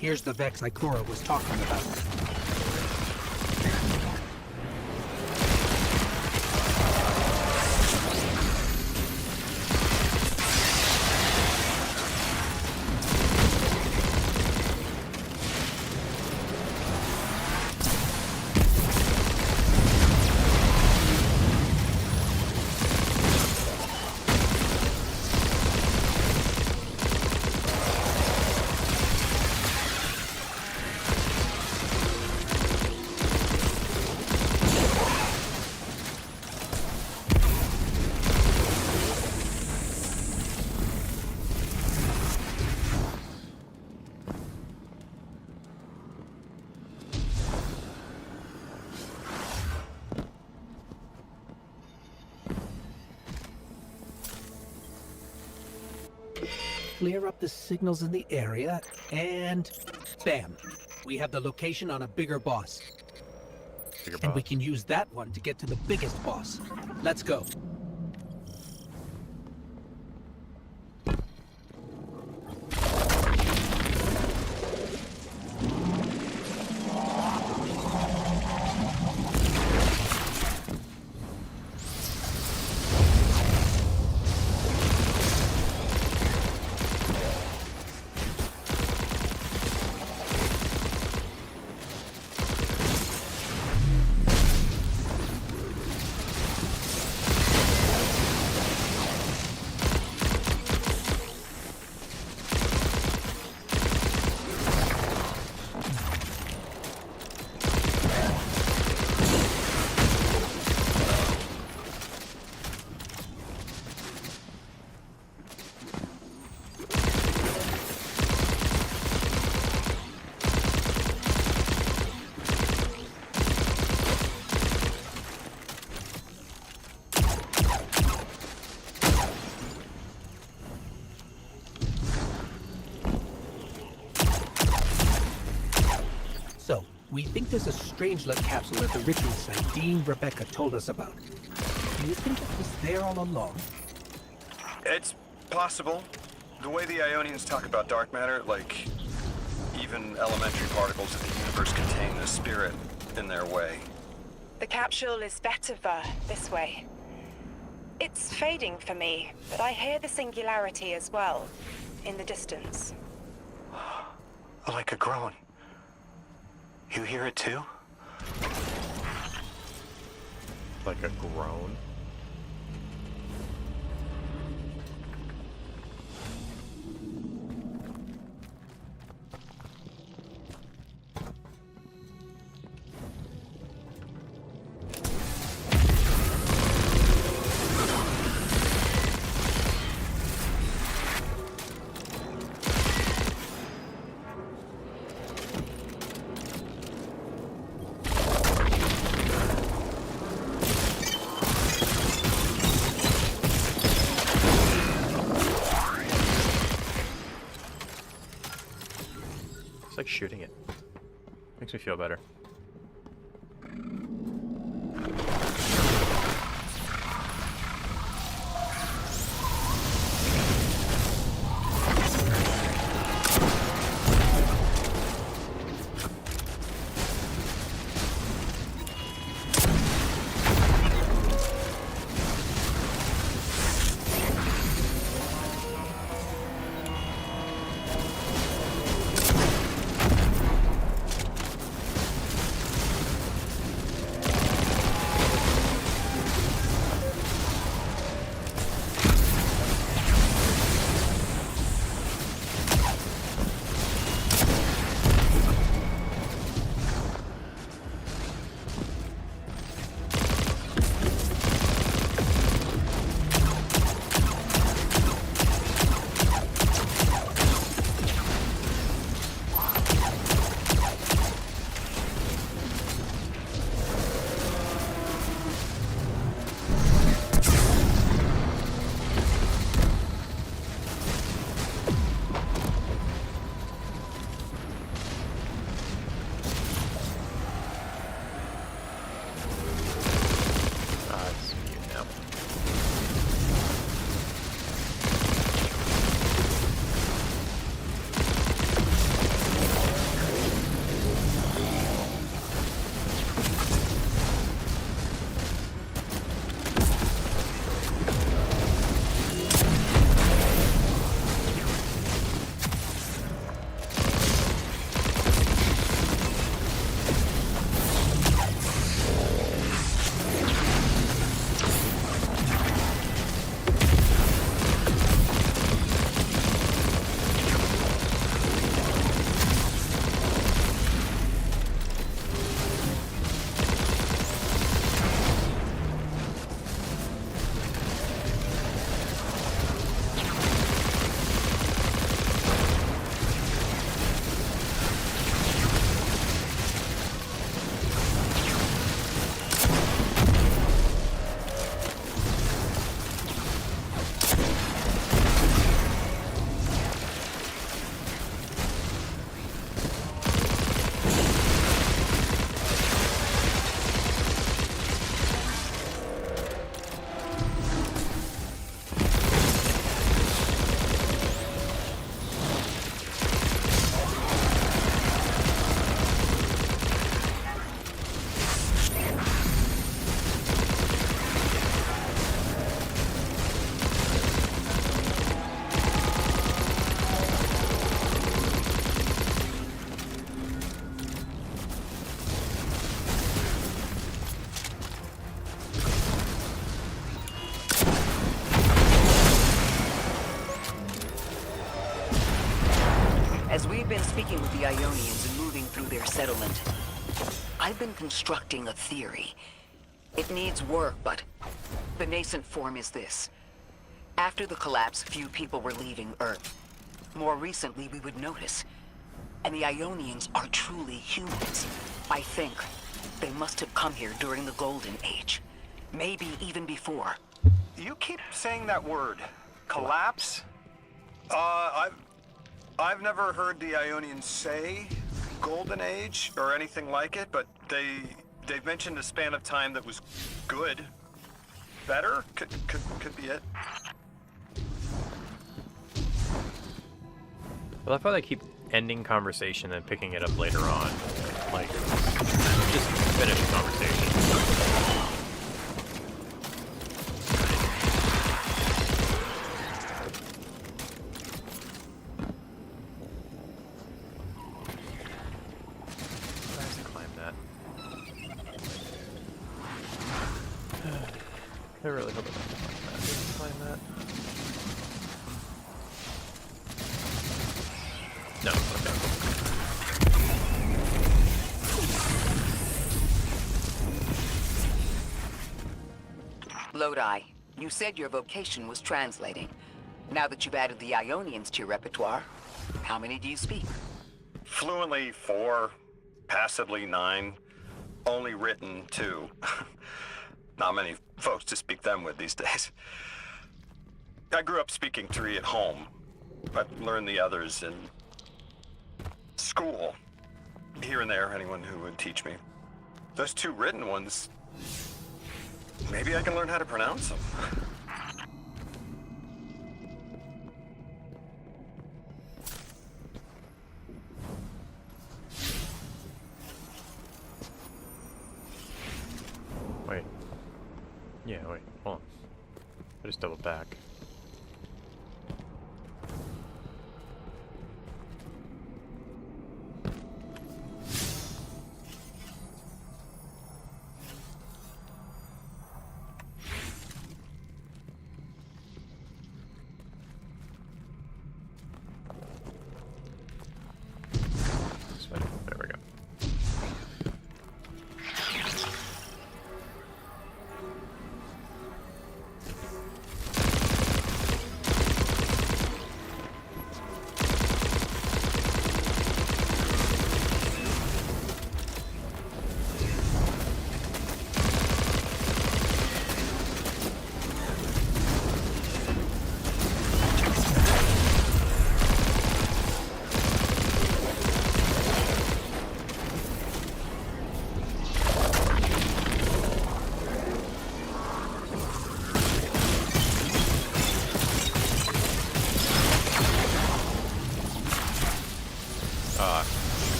Here's the Vex Ikora was talking about. Clear up the signals in the area, and bam! We have the location on a bigger boss. And we can use that one to get to the biggest boss. Let's go. So, we think there's a Strangelet capsule at the ritual site Dean Rebecca told us about. Do you think it was there all along? It's possible. the way the Ionians talk about dark matter, like, even elementary particles of the universe contain a spirit in their way. The capsule is better for this way. It's fading for me, but I hear the singularity as well, in the distance. Like a groan. You hear it too? Like a groan. Like shooting it. Makes me feel better. As we've been speaking with the Ionians and moving through their settlement, I've been constructing a theory. It needs work, but the nascent form is this. After the collapse, few people were leaving Earth. More recently, we would notice. And the Ionians are truly humans. I think they must have come here during the Golden Age. Maybe even before. You keep saying that word. Collapse? I've never heard the Ionians say Golden Age or anything like it, but they've mentioned a span of time that was good. Better? Could be it. I love how they keep ending conversation and picking it up later on. Like, just finish the conversation. I really hope I can climb that. No, okay. Lodi, you said your vocation was translating. Now that you've added the Ionians to your repertoire, how many do you speak? Fluently 4, passably 9, only written 2. Not many folks to speak them with these days. I grew up speaking 3 at home, but learned the others in school. Here and there, anyone who would teach me. Those 2 written ones, maybe I can learn how to pronounce them. Wait. Yeah, wait, hold on. I just double back. There we go.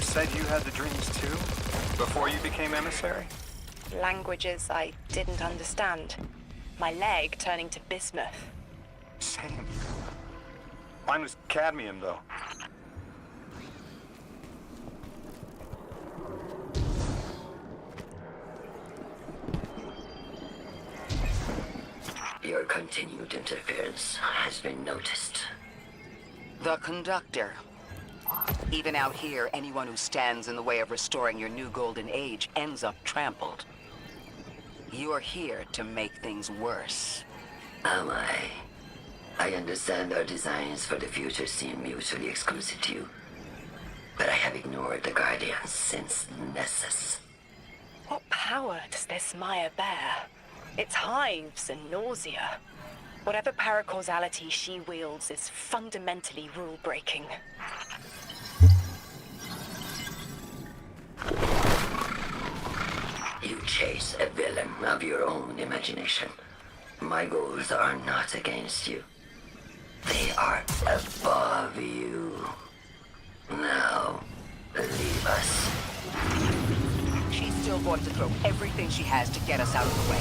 Said you had the dreams too? Before you became emissary? Languages I didn't understand. My leg turning to bismuth. Same. Mine was cadmium, though. Your continued interference has been noticed. The Conductor. Even out here, anyone who stands in the way of restoring your new golden age ends up trampled. You're here to make things worse. Am I? I understand our designs for the future seem mutually exclusive to you. But I have ignored the Guardians since Nessus. What power does this Maya bear? It's hives and nausea. Whatever paracausality she wields is fundamentally rule-breaking. You chase a villain of your own imagination. My goals are not against you. They are above you. Now, leave us. She's still going to throw everything she has to get us out of the way.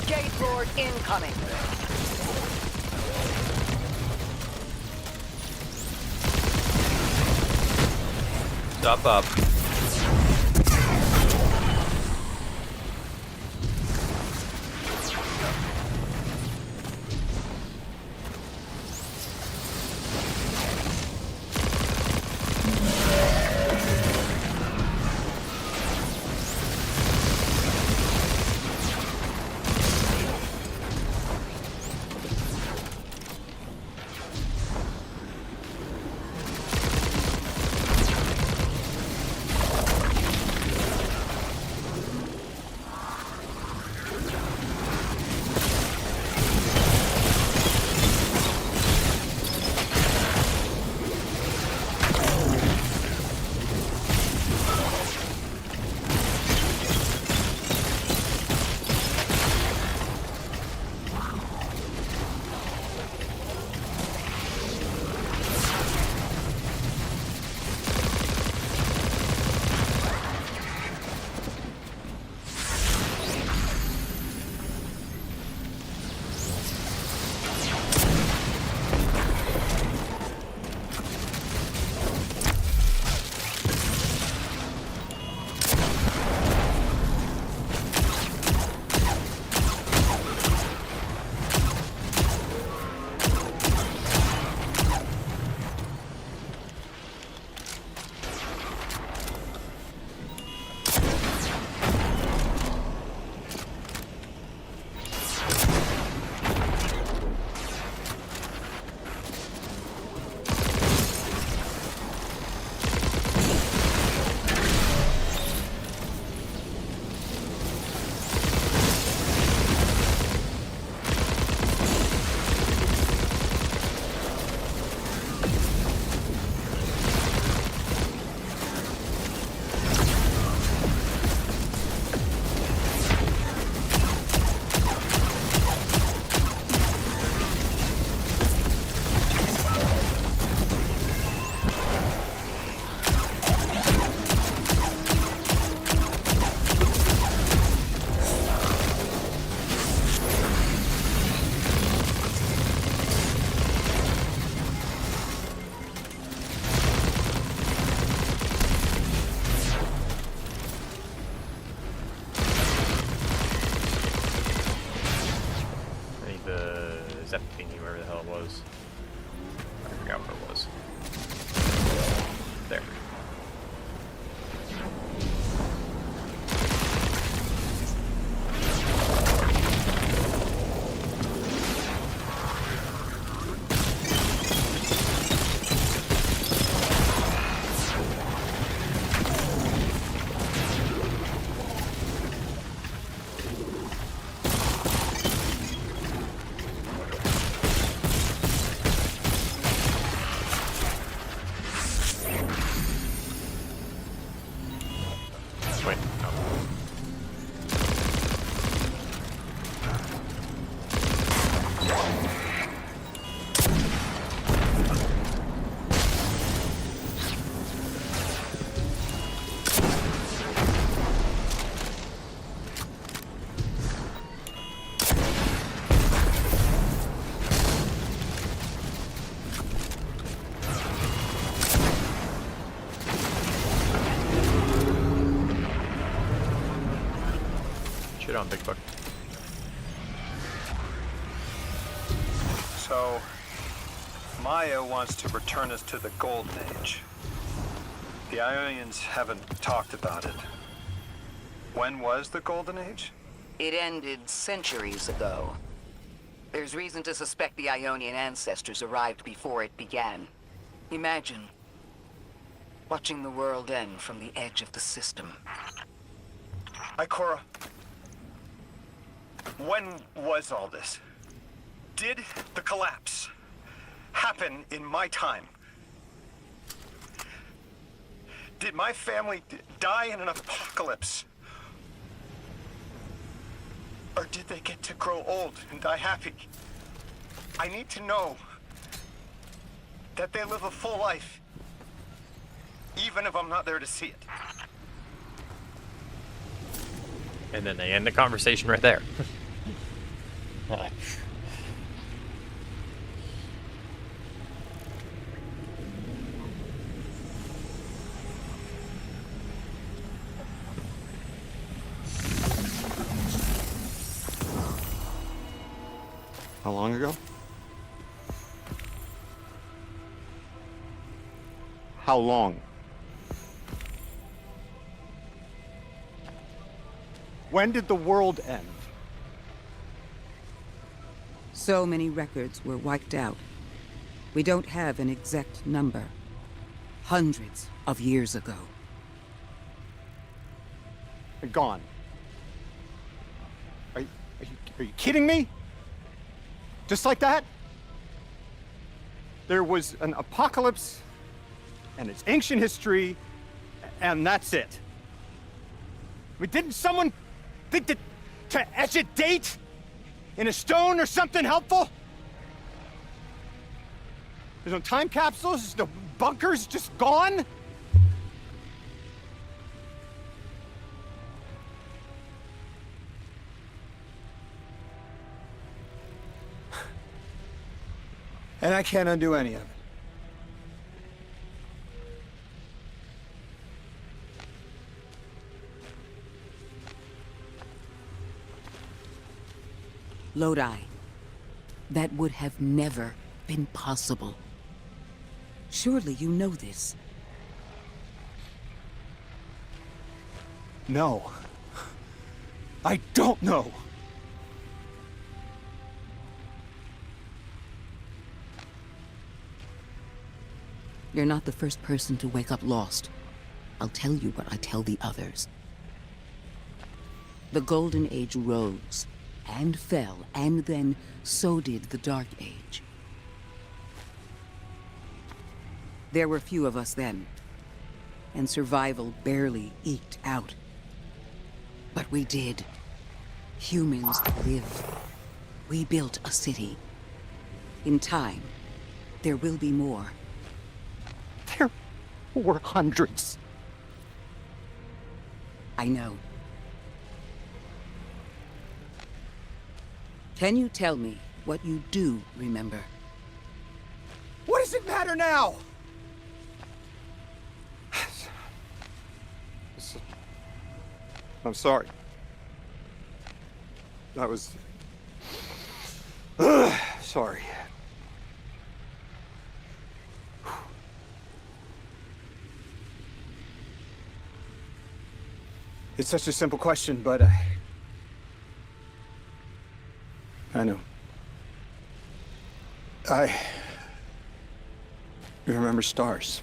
Gate Lord incoming. Stop up. Zephany, wherever the hell it was. I forgot what it was. There. Wait, no. Shit on, Big Buck. So, Maya wants to return us to the Golden Age. The Ionians haven't talked about it. When was the Golden Age? It ended centuries ago. There's reason to suspect the Ionian ancestors arrived before it began. Imagine watching the world end from the edge of the system. Ikora, when was all this? Did the collapse happen in my time? Did my family die in an apocalypse? Or did they get to grow old and die happy? I need to know that they live a full life, even if I'm not there to see it. And then they end the conversation right there. How long ago? How long? When did the world end? So many records were wiped out. We don't have an exact number. Hundreds of years ago. They're gone. Are you kidding me? Just like that? There was an apocalypse, and it's ancient history, and that's it. I mean, didn't someone think that to etch a date in a stone or something helpful? There's no time capsules, there's no bunkers, just gone? And I can't undo any of it. Lodi. That would have never been possible. Surely you know this. No. I don't know. You're not the first person to wake up lost. I'll tell you what I tell the others. The Golden Age rose and fell, and then so did the Dark Age. There were few of us then, and survival barely eked out. But we did. Humans lived. We built a city. In time, there will be more. There were hundreds. I know. Can you tell me what you do remember? What does it matter now? I'm sorry. That was... sorry. It's such a simple question, but I know. I remember stars.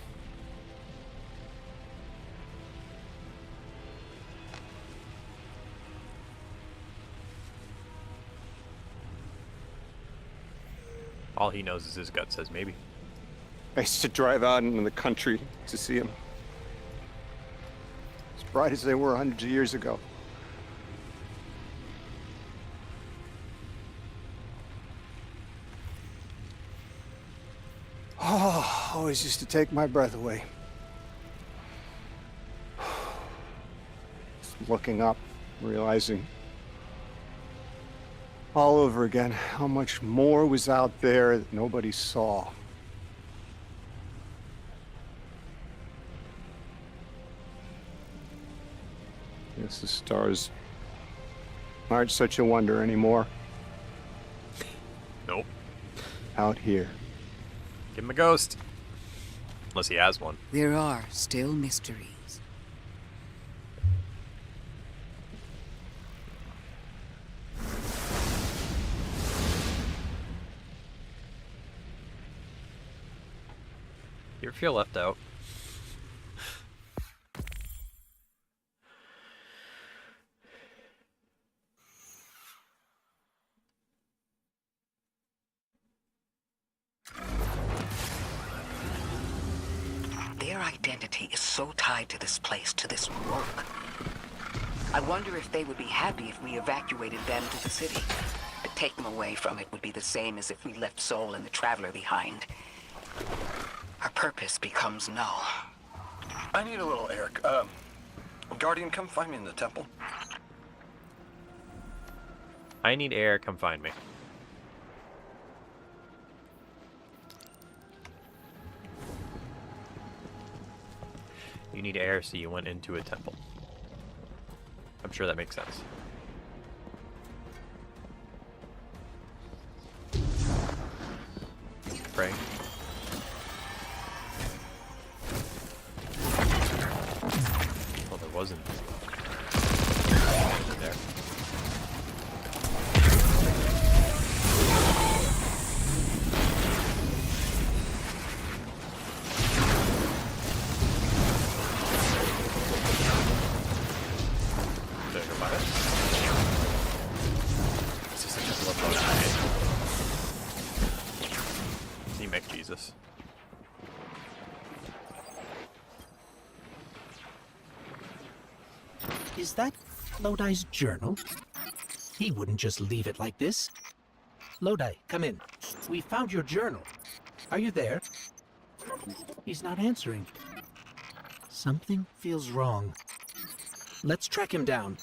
All he knows is his gut says maybe. I used to drive out into the country to see them. As bright as they were hundreds of years ago. Oh, always used to take my breath away. Just looking up, realizing all over again how much more was out there that nobody saw. Guess the stars aren't such a wonder anymore. Nope. Out here. Give him a ghost. Unless he has one. There are still mysteries. You ever feel left out? Their identity is so tied to this place, to this work. I wonder if they would be happy if we evacuated them to the city. To take them away from it would be the same as if we left Soul and the Traveler behind. Our purpose becomes null. I need a little Eric. Guardian, come find me in the temple. I need air, come find me. You need air, so you went into a temple. I'm sure that makes sense. Pray. Well, there wasn't. There. Jesus. Is that Lodi's journal? He wouldn't just leave it like this. Lodi, come in. We found your journal. Are you there? He's not answering. Something feels wrong. Let's track him down.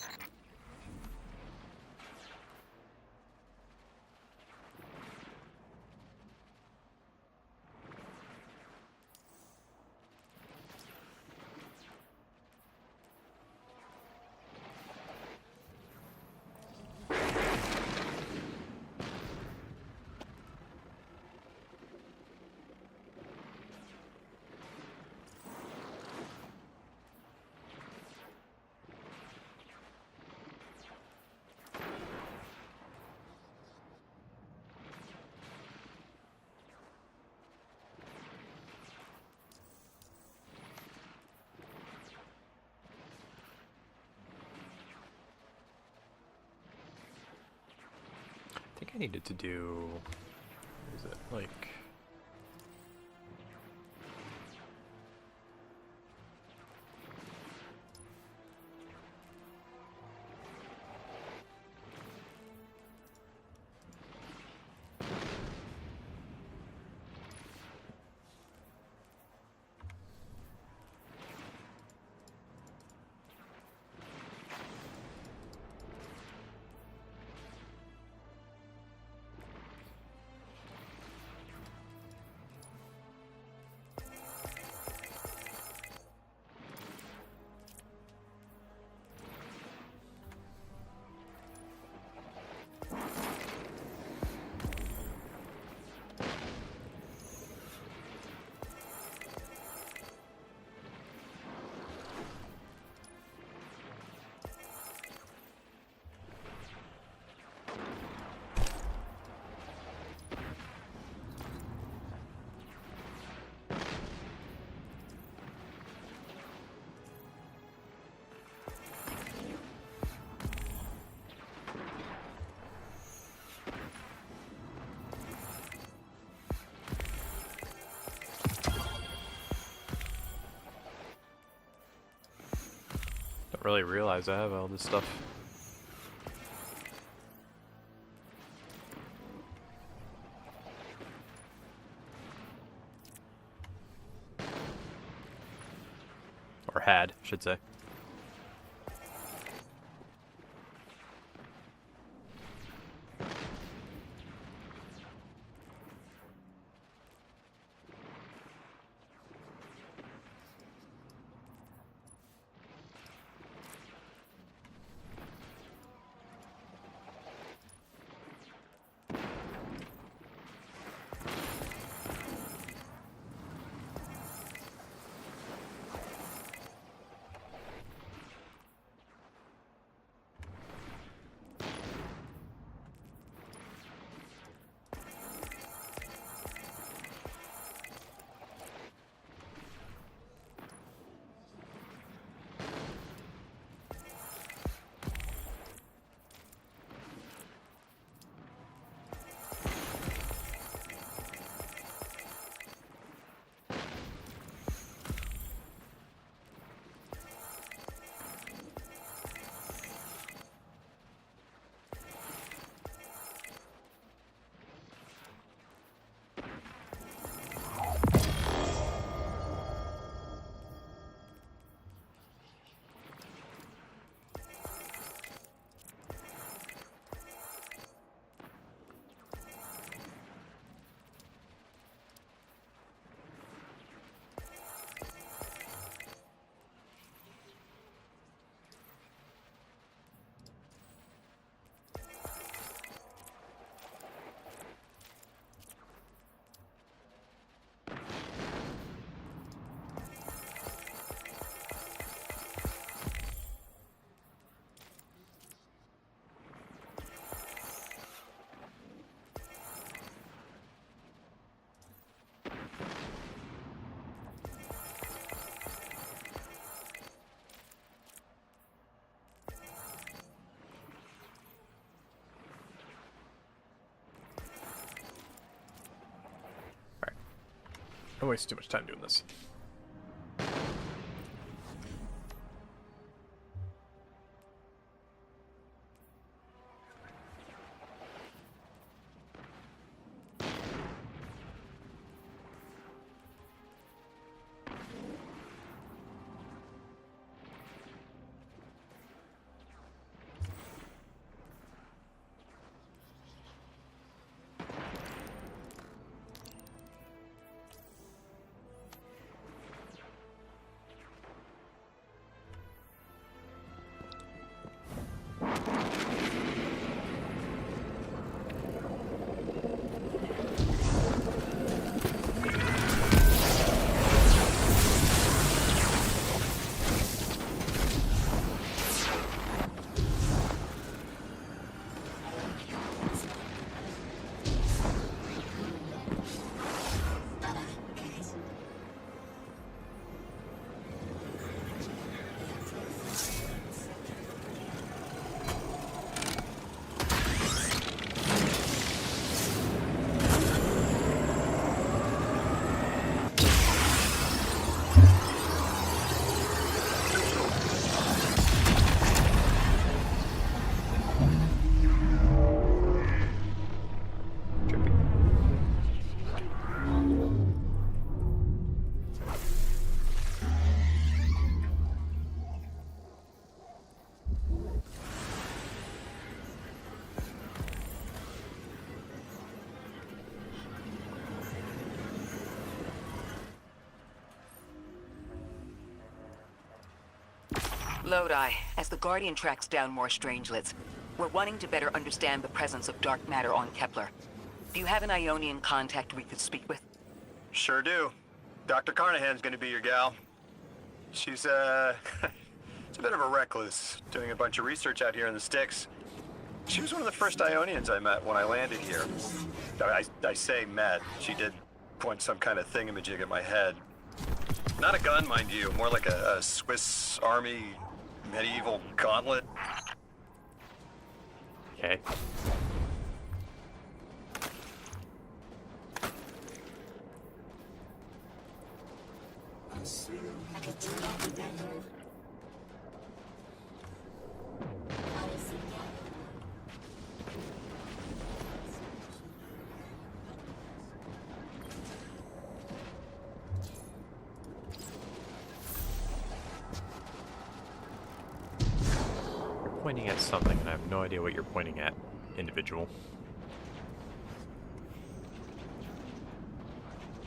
I think I needed to do, what is it, like, don't really realize I have all this stuff. Or had, I should say. Alright. Don't waste too much time doing this. Lodi, as the Guardian tracks down more strangelets, we're wanting to better understand the presence of dark matter on Kepler. Do you have an Ionian contact we could speak with? Sure do. Dr. Carnahan's gonna be your gal. She's, she's a bit of a recluse, doing a bunch of research out here in the sticks. She was one of the first Ionians I met when I landed here. I say met. She did point some kind of thingamajig at my head. Not a gun, mind you, more like a Swiss Army medieval gauntlet. Okay. Pointing at something, and I have no idea what you're pointing at, individual.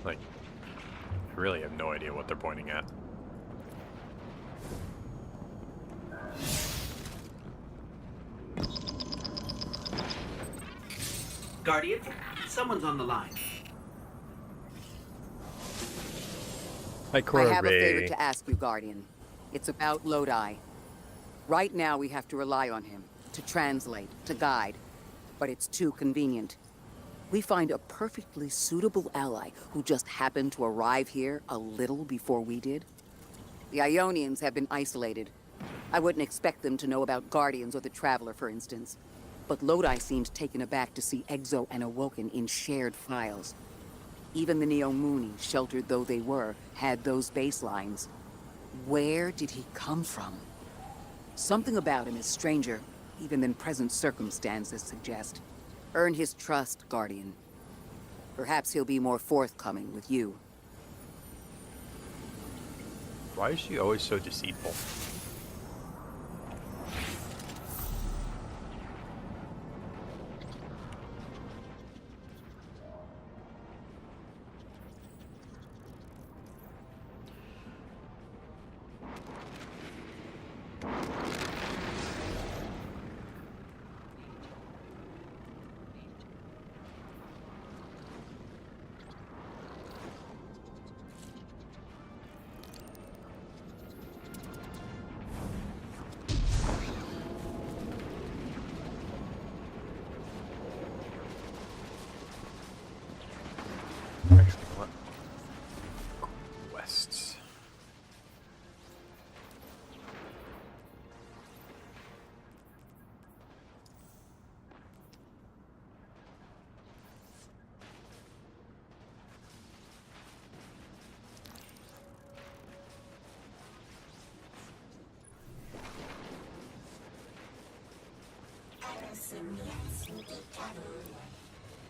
Like, I really have no idea what they're pointing at. Guardian, someone's on the line. Hi, Cora I have Ray. a favor to ask you, Guardian. It's about Lodi. Right now, we have to rely on him to translate, to guide, but it's too convenient. We find a perfectly suitable ally who just happened to arrive here a little before we did. The Ionians have been isolated. I wouldn't expect them to know about Guardians or the Traveler, for instance. But Lodi seemed taken aback to see Exo and Awoken in shared files. Even the Neomuni, sheltered though they were, had those baselines. Where did he come from? Something about him is stranger, even than present circumstances suggest. Earn his trust, Guardian. Perhaps he'll be more forthcoming with you. Why is she always so deceitful?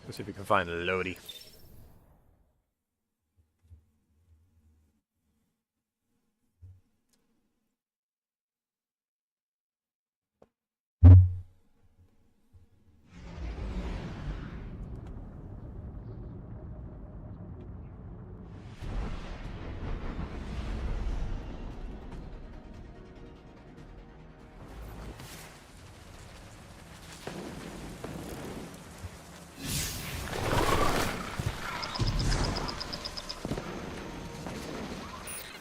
Let's see if we can find Lodi.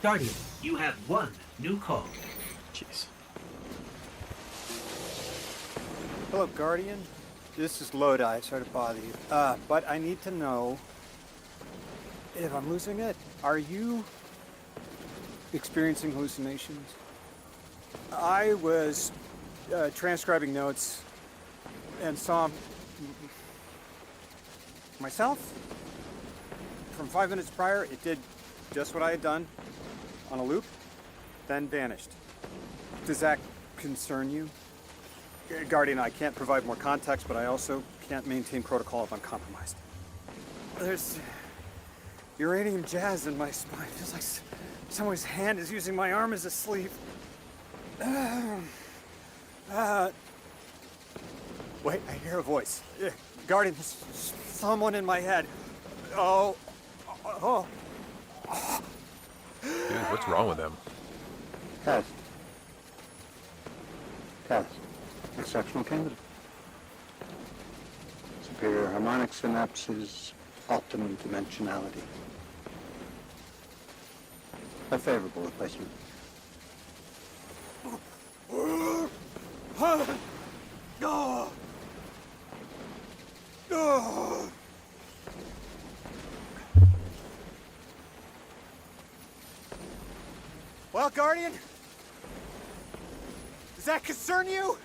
Guardian, you have one new call. Jeez. Hello, Guardian. This is Lodi. Sorry to bother you. But I need to know if I'm losing it. Are you experiencing hallucinations? I was transcribing notes and saw myself from 5 minutes prior. It did just what I had done on a loop, then vanished. Does that concern you? Guardian, I can't provide more context, but I also can't maintain protocol if I'm compromised. There's uranium jazz in my spine. It feels like someone's hand is using my arm as a sleeve. Wait, I hear a voice. Guardian, there's someone in my head. Oh. Dude, what's wrong with him? Test. Exceptional candidate. Superior harmonic synapses, optimum dimensionality. A favorable replacement. Well, Guardian, does that concern you?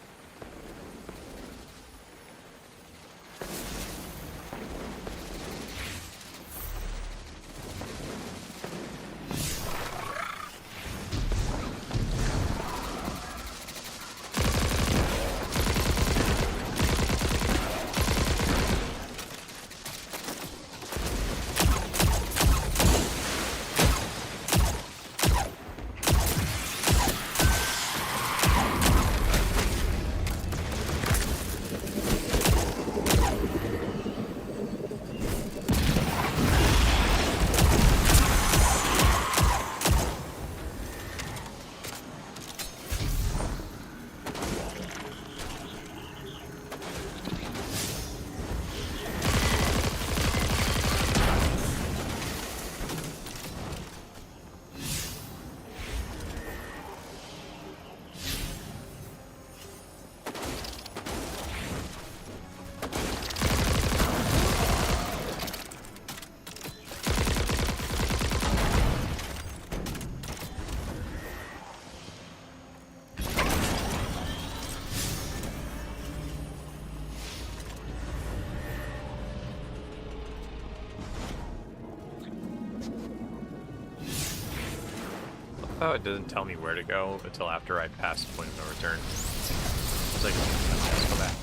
Oh, it doesn't tell me where to go until after I pass the point of no return. It's like, let's go back.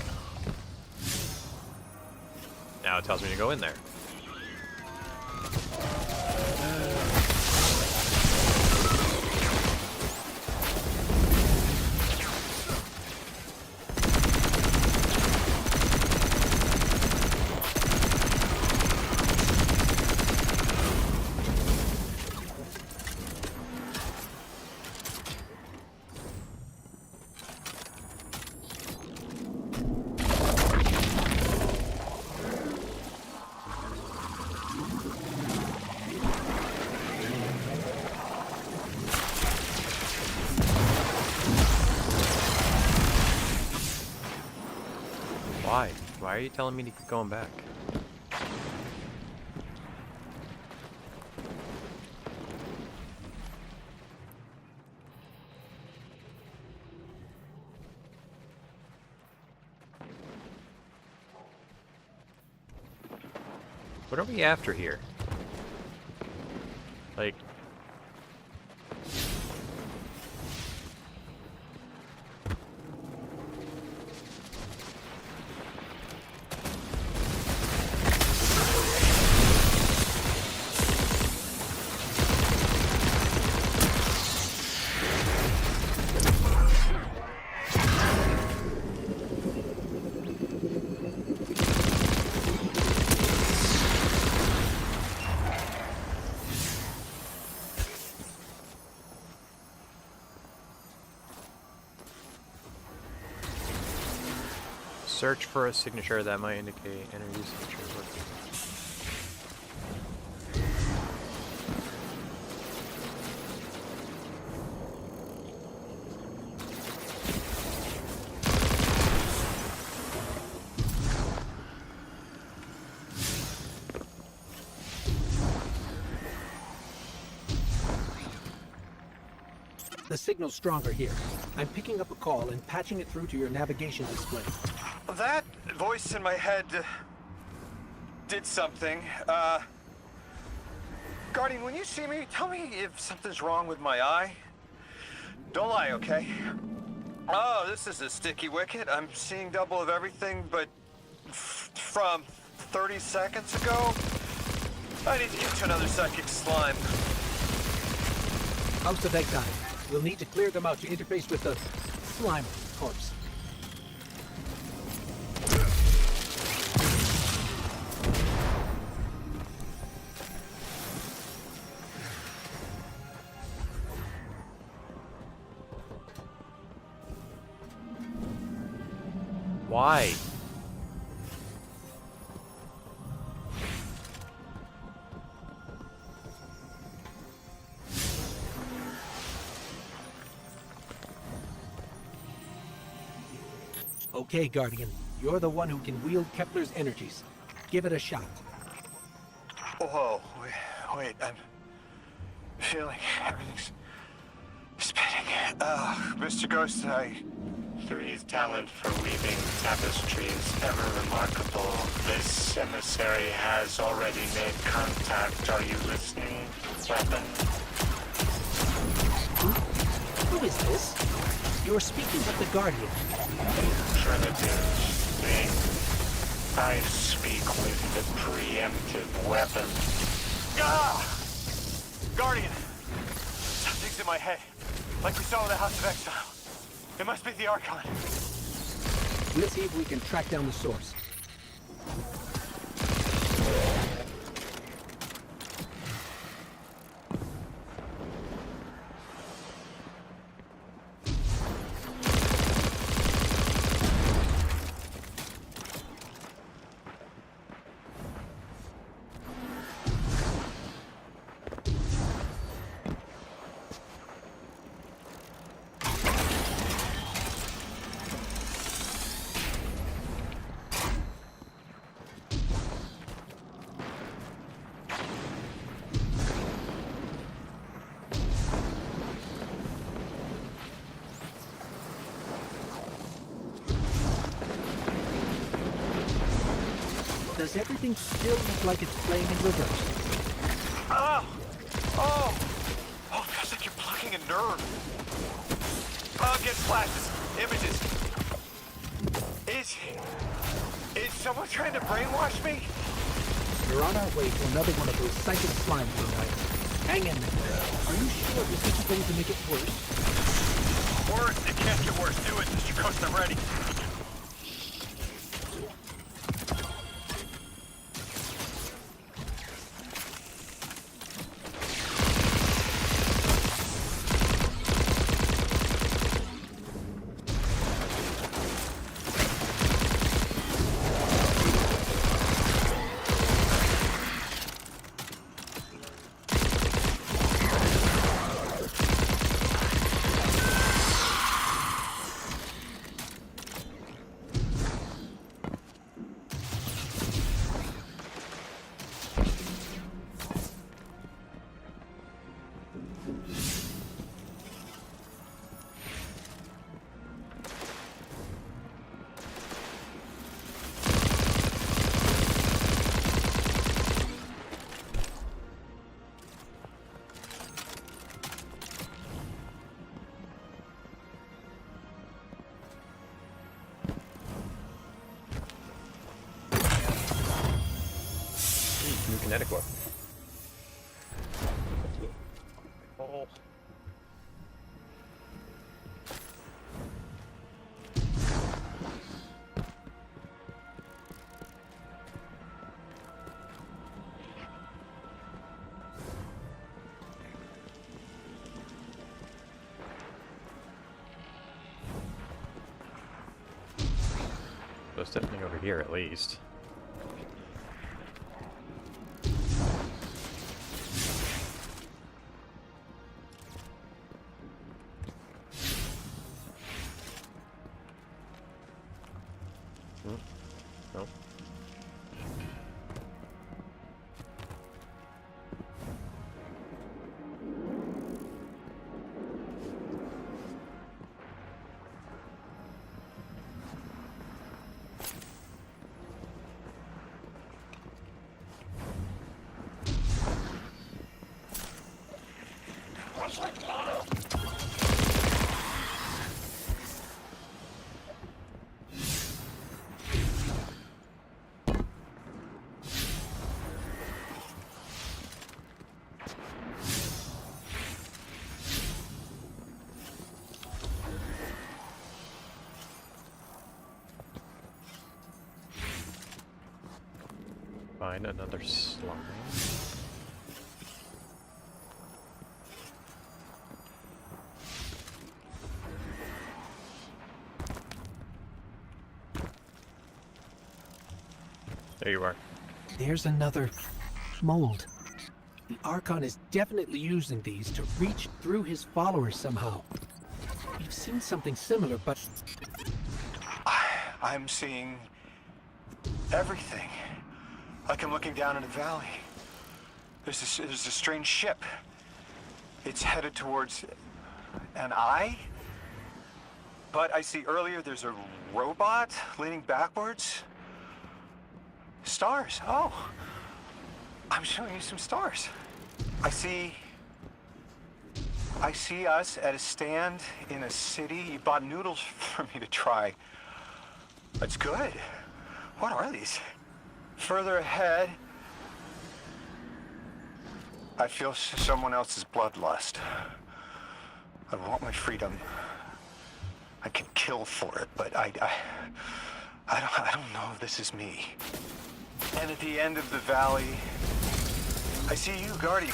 Now it tells me to go in there. Why? Why are you telling me to keep going back? What are we after here? Like... Search for a signature that might indicate energy signature work. The signal's stronger here. I'm picking up a call and patching it through to your navigation display. That voice in my head did something. Guardian, when you see me, tell me if something's wrong with my eye. Don't lie, okay? Oh, this is a sticky wicket. I'm seeing double of everything, but from 30 seconds ago, I need to get to another psychic slime. House of Exile. We'll need to clear them out to interface with the slime corpse. Why? Okay, Guardian. You're the one who can wield Kepler's energies. Give it a shot. Whoa, wait, I'm feeling everything's spinning. Mr. Ghost, Three's talent for weaving tapestries ever remarkable. This emissary has already made contact. Are you listening, weapon? Who is this? You're speaking with the Guardian. Primitive thing. I speak with the preemptive weapon. Ah! Guardian! Something's in my head. Like we saw in the House of Exile. It must be the Archon. We'll see if we can track down the source. Does everything still look like it's playing in reverse? Oh! Oh! Oh, it feels like you're plucking a nerve. Oh, get flashes, images. Is someone trying to brainwash me? We're on our way to another one of those psychic slime tonight. Hang in there. Are you sure this isn't going to make it worse? Worse? It can't get worse. Do it, Mr. Ghost. I'm ready. Kinetic weapon. Oh. it's definitely over here at least. Nope. Find another slime. There you are. There's another mold. The Archon is definitely using these to reach through his followers somehow. We've seen something similar, but... I'm seeing everything. Like I'm looking down in a valley. There's a strange ship. It's headed towards an eye. But I see earlier there's a robot leaning backwards. Stars. Oh. I'm showing you some stars. I see us at a stand in a city. You bought noodles for me to try. That's good. What are these? Further ahead, I feel someone else's bloodlust. I want my freedom. I can kill for it, but I don't know if this is me. And at the end of the valley, I see you, Guardian,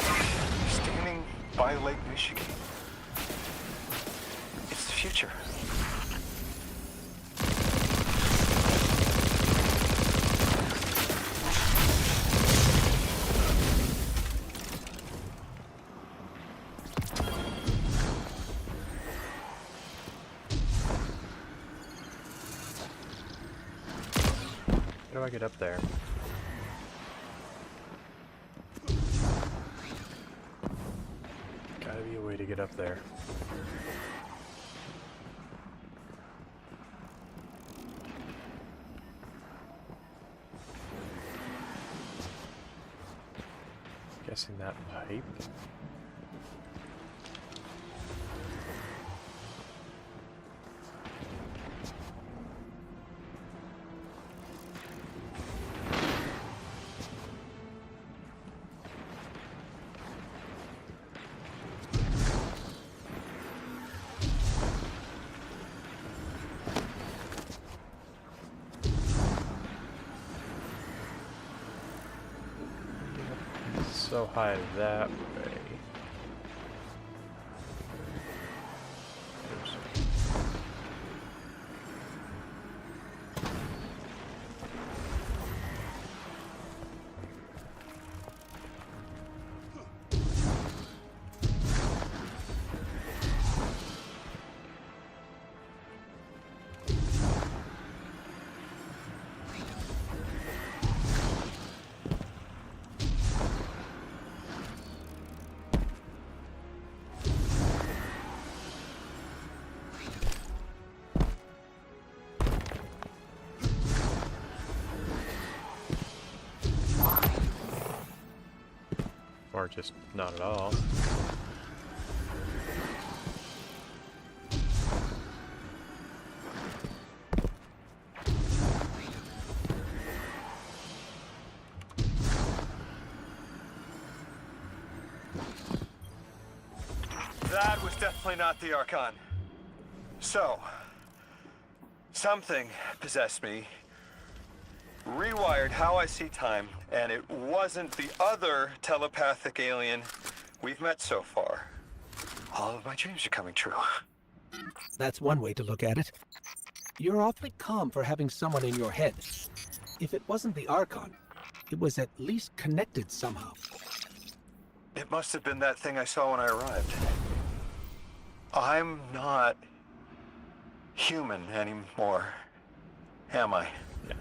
standing by Lake Michigan. It's the future. How do I get up there? Gotta be a way to get up there. Guessing that pipe. So high that way. Or just not at all. That was definitely not the Archon. So, something possessed me, rewired how I see time, and it wasn't the other telepathic alien we've met so far. All of my dreams are coming true. That's one way to look at it. You're awfully calm for having someone in your head. If it wasn't the Archon, it was at least connected somehow. It must have been that thing I saw when I arrived. I'm not human anymore, am I? No.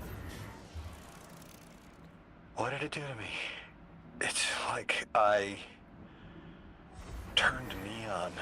What did it do to me? It's like I turned neon.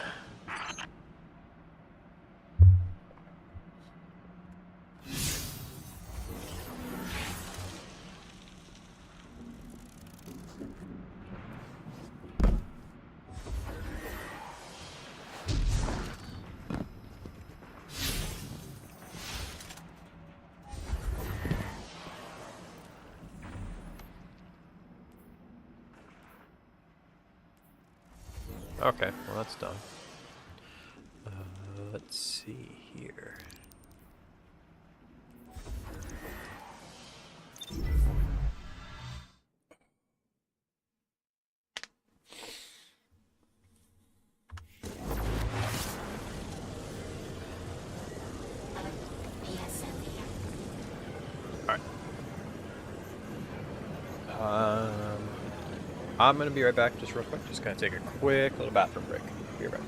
Okay, well that's done. Let's see here. Alright. I'm gonna be right back just real quick. Just gonna take a quick little bathroom break. Be right back.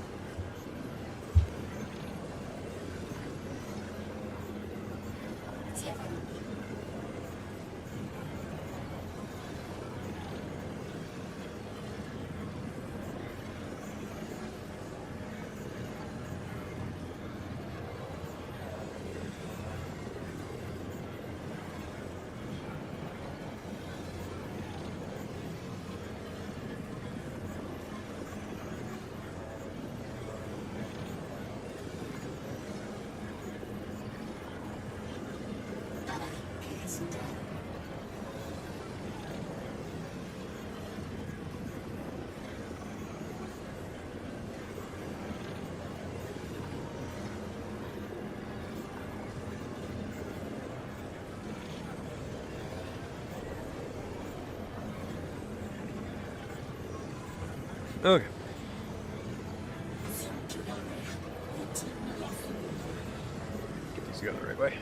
Okay. Get these going the right way.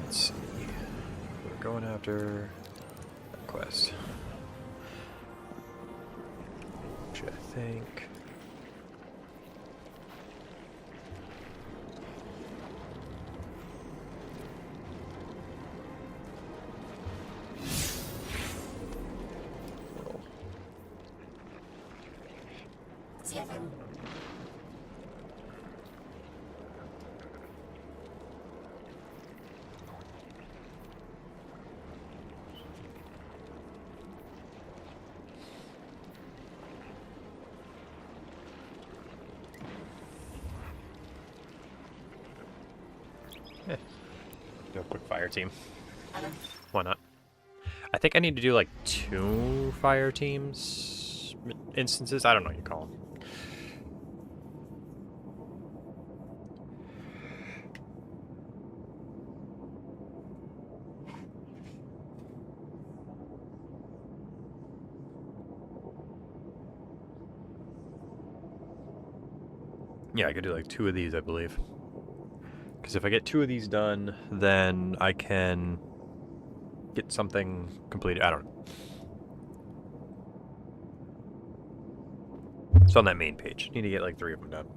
Let's see. We're going after that quest. Which I think. Do a quick fire team. Why not? I think I need to do like 2 fire teams instances. I don't know what you call them. Yeah, I could do like 2 of these, I believe. Because if I get 2 of these done, then I can get something completed. I don't know. It's on that main page. Need to get like 3 of them done.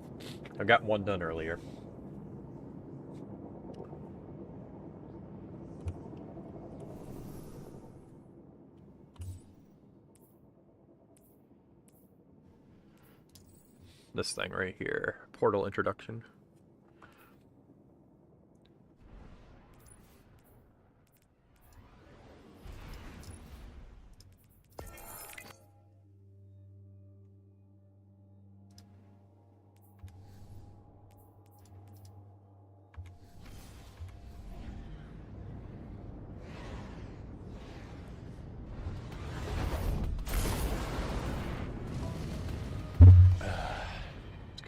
I've got 1 done earlier. This thing right here. Portal introduction.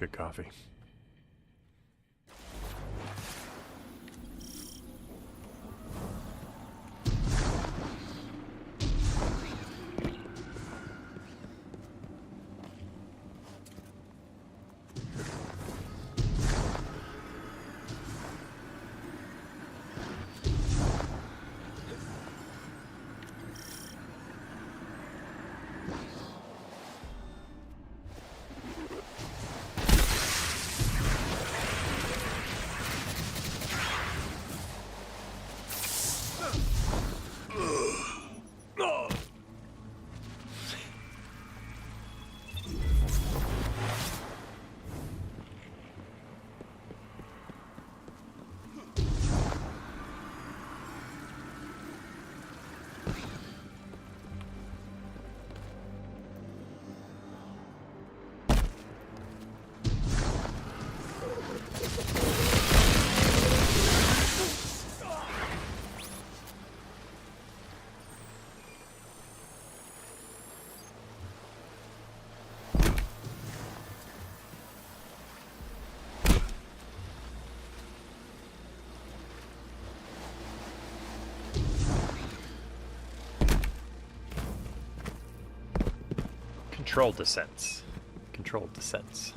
Good coffee. Controlled descents. Controlled descents.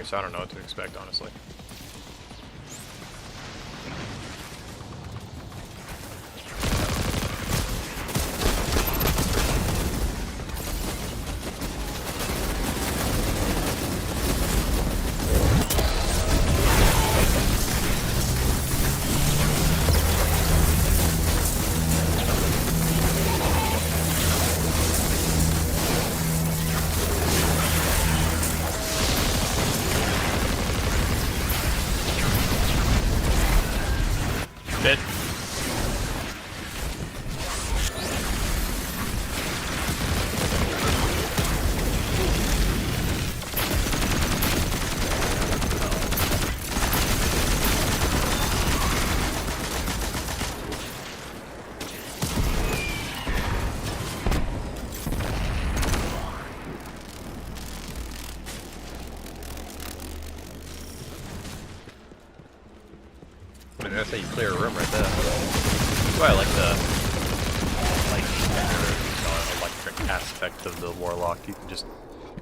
So I don't know what to expect, honestly. Bit. I mean, that's how you clear a room right there. That's why I like the electric aspect of the Warlock. You can just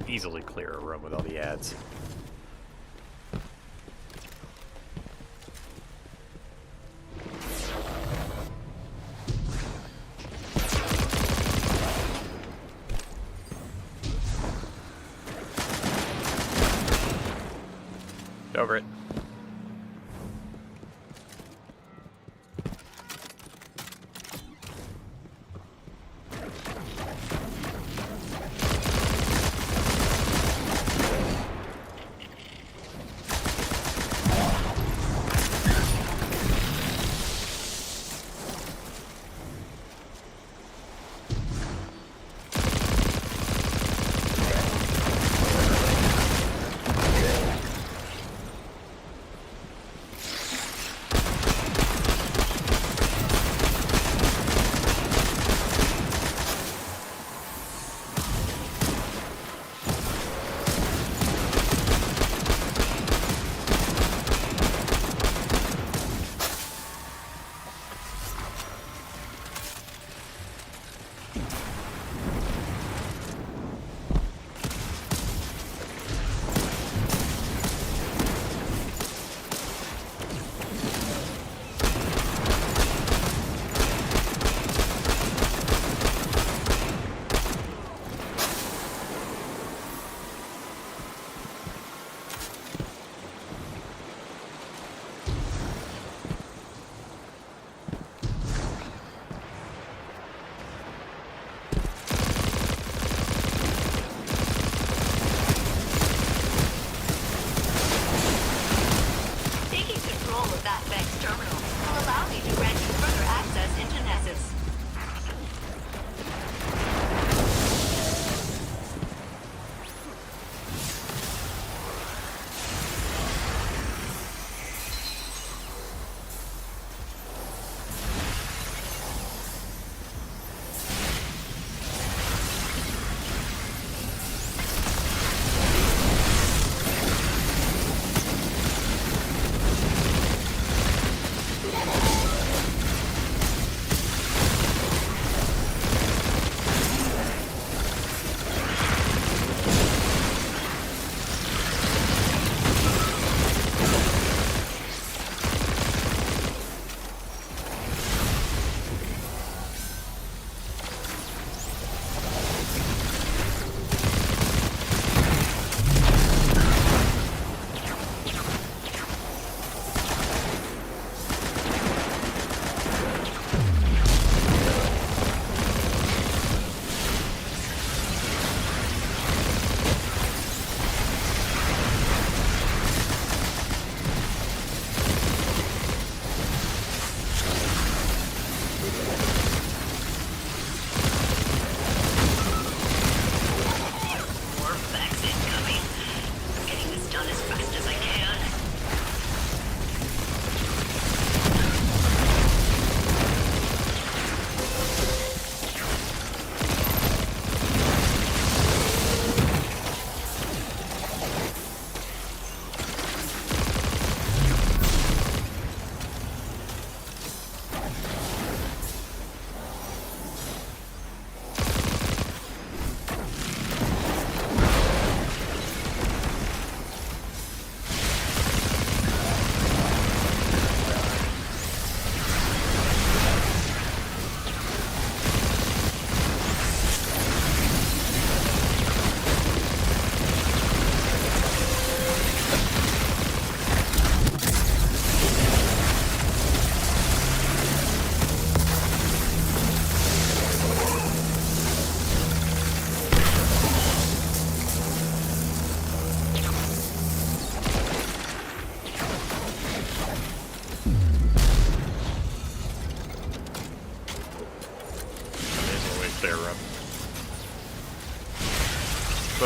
easily clear a room with all the ads. Get over it.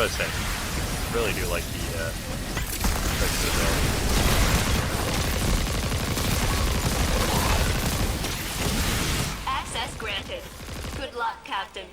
gotta say, I really do like the ability. Access granted. Good luck, Captain.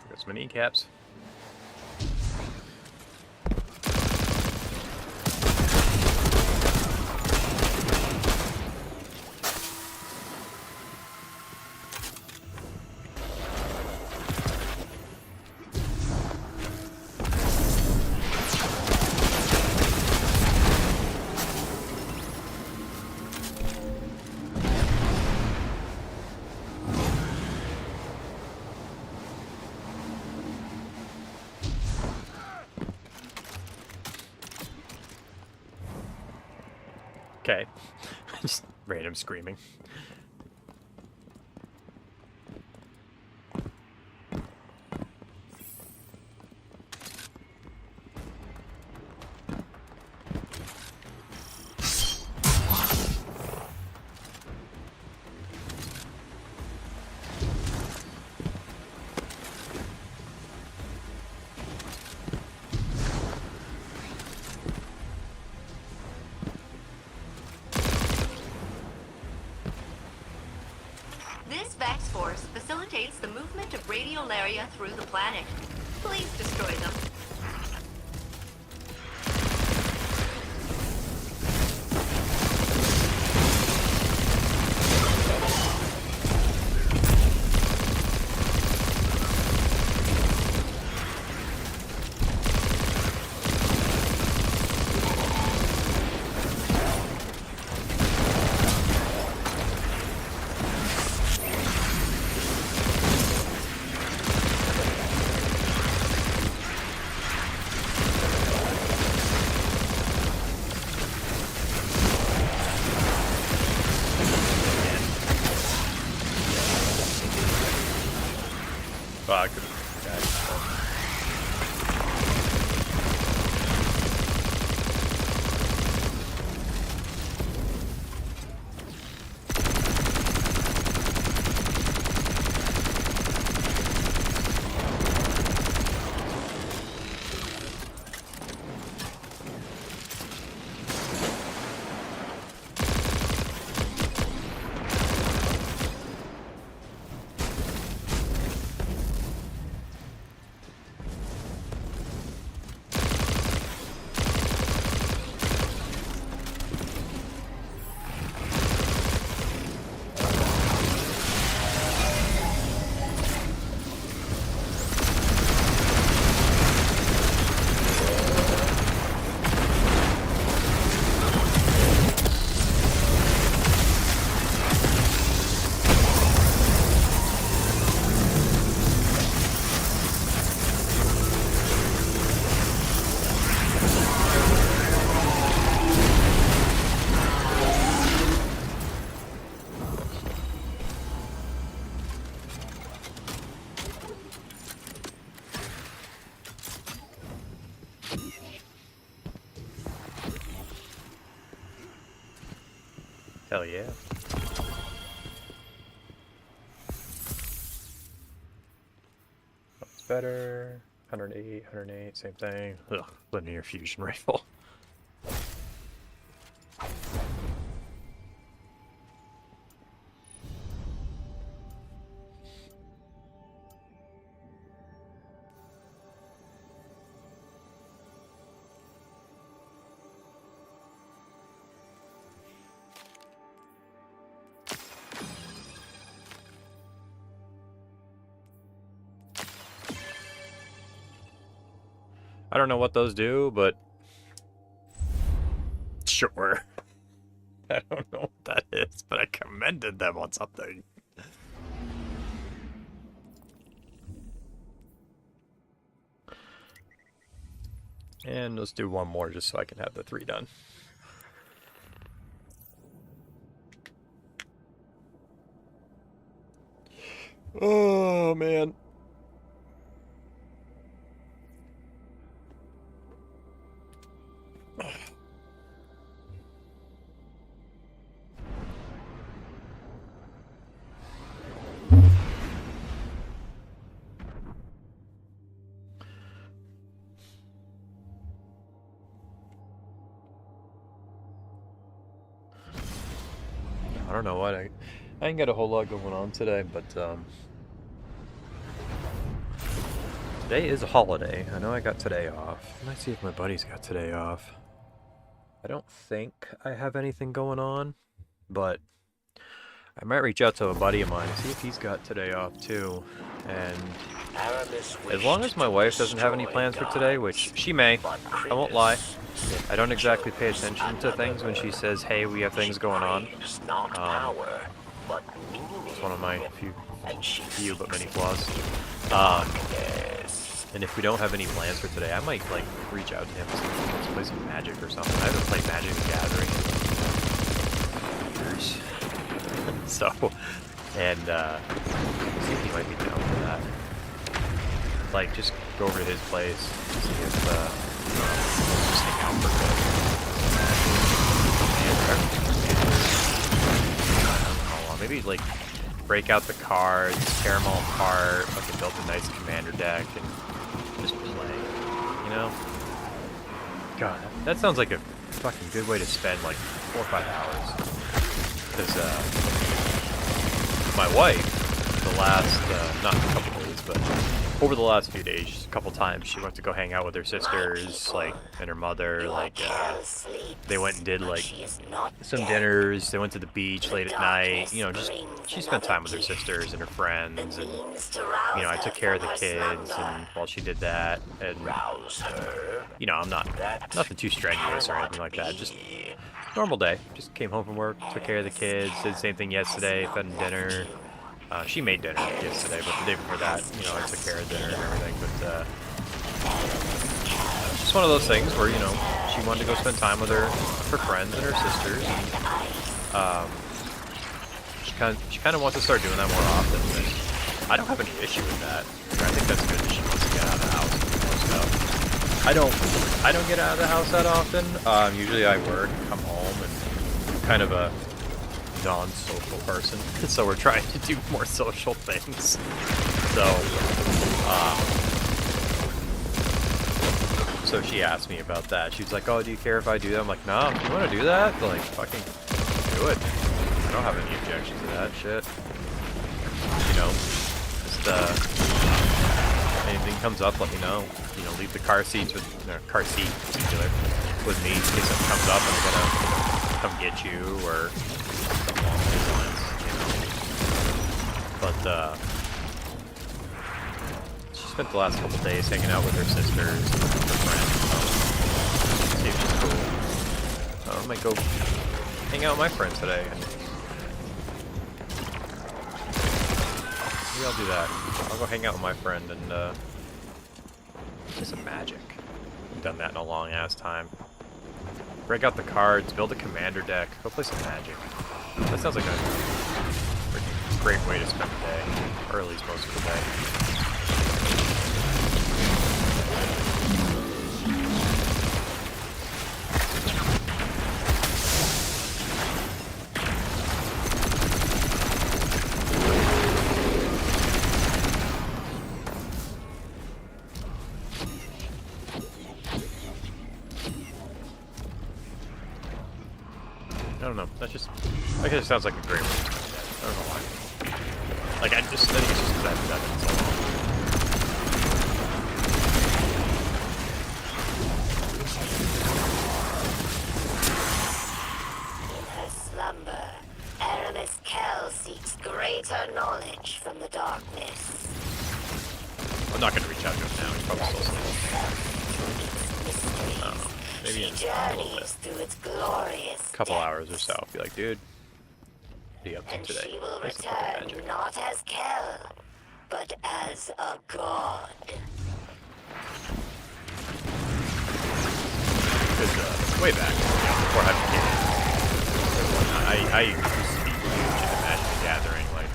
Got some kneecaps. Okay. Just random screaming. This Vex Force facilitates the movement of radiolaria through the planet. Please destroy them. Well, I could Hell yeah. That's better. 108, 108, same thing. Ugh, linear fusion rifle. I don't know what those do, but sure. I don't know what that is, but I commended them on something. And let's do one more just so I can have the 3 done. Oh, man. I don't know what I ain't got a whole lot going on today, but today is a holiday. I know I got today off. Let's see if my buddy's got today off. I don't think I have anything going on, but I might reach out to a buddy of mine and see if he's got today off too. And as long as my wife doesn't have any plans for today, which she may, I won't lie. I don't exactly pay attention to things when she says, hey, we have things going on. It's one of my few but many flaws. And if we don't have any plans for today, I might like reach out to him and see if he wants to play some Magic or something. I haven't played Magic the Gathering in years. So, and see if he might be down for that. Like, just go over to his place, see if just hang out for a bit. And I don't know, maybe like break out the cards, tear them all apart, like build a nice commander deck, and just play. You know? God, that sounds like a fucking good way to spend like 4 or 5 hours. Because my wife, the last not a couple days, but over the last few days, a couple times, she went to go hang out with her sisters, like, and her mother, like, they went and did, like, some dinners, they went to the beach late at night, you know, just, she spent time with her sisters and her friends, and, you know, I took care of the kids, and while she did that, and, you know, I'm nothing too strenuous or anything like that, just normal day, just came home from work, took care of the kids, did the same thing yesterday, fed them dinner. She made dinner yesterday, but the day before that, you know, I took care of dinner and everything, but, just one of those things where, you know, she wanted to go spend time with her friends and her sisters, and, she kind of wants to start doing that more often, and I don't have any issue with that. I think that's good that she wants to get out of the house and do more stuff. I don't get out of the house that often. Usually I work, come home, and I'm kind of a non-social person, so we're trying to do more social things. So she asked me about that. She was like, "Oh, do you care if I do that?" I'm like, "No, if you want to do that, like, fucking do it. I don't have any objection to that shit. You know, just anything comes up, let me know. You know, leave the car seat in particular with me in case something comes up and I'm gonna come get you or." But she spent the last couple days hanging out with her sisters and her friends. So see if she's cool. So I might go hang out with my friends today. And maybe I'll do that. I'll go hang out with my friend and play some Magic. I've done that in a long ass time. Break out the cards, build a commander deck, go play some Magic. That sounds like a great way to spend the day, or at least most of the day. I don't know, that just sounds like a great way to spend the day. I don't know why. Like, I think it's just because I've done it so long. In her slumber, Aramis Kell seeks greater knowledge from the darkness. I'm not going to reach out to him now, he's probably still asleep. I don't know, maybe in a little bit. A couple hours or so, I'll be like, dude, what are you up to today? She will return not as Kell, but as a god. way back, before I became I used to be huge into Magic the Gathering. Like,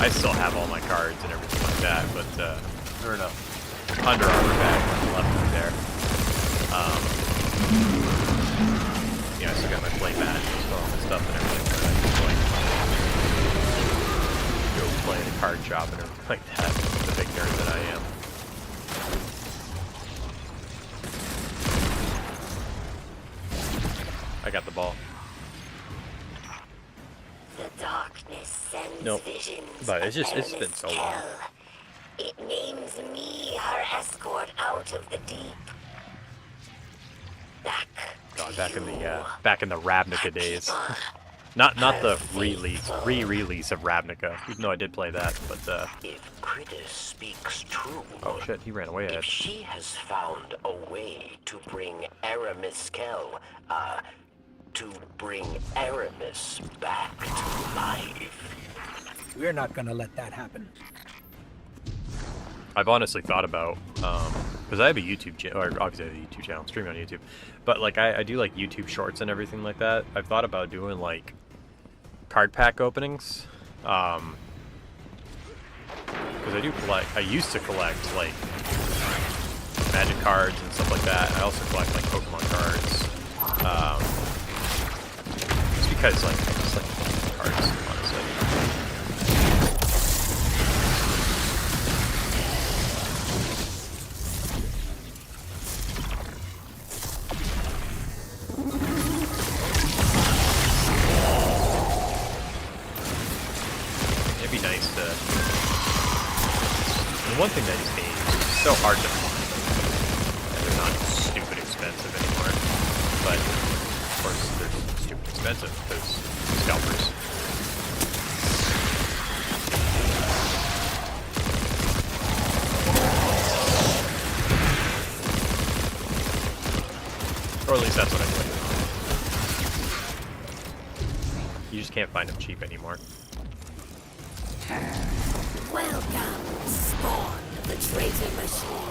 I still have all my cards and everything like that, but there are no Under Armour bag left in there. Yeah, I still got my play mat and all my stuff and everything. But I just like go play at a card shop and everything like that. The big nerd that I am. I got the ball. The darkness sends Nope. visions. But it's of been Aramis so long. Kell. It names me her escort out of the deep. God, back in the Ravnica days. not the re-release of Ravnica, even though I did play that, but If Critter speaks true, oh shit, he ran away ahead. if she has found a way to bring Aramis Kell, to bring Aramis back to life. We're not gonna let that happen. I've honestly thought about, because I have a YouTube channel, or obviously I have a YouTube channel, stream on YouTube, but like I do like YouTube shorts and everything like that. I've thought about doing like card pack openings, because I used to collect like Magic cards and stuff like that. I also collect like Pokemon cards, just because like I just like cards, honestly. It'd be nice to. The one thing that these games is so hard to find, and they're not stupid expensive anymore. But of course, they're stupid expensive because scalpers. Or at least that's what I play. You just can't find them cheap anymore. Welcome, spawn of the traitor machine.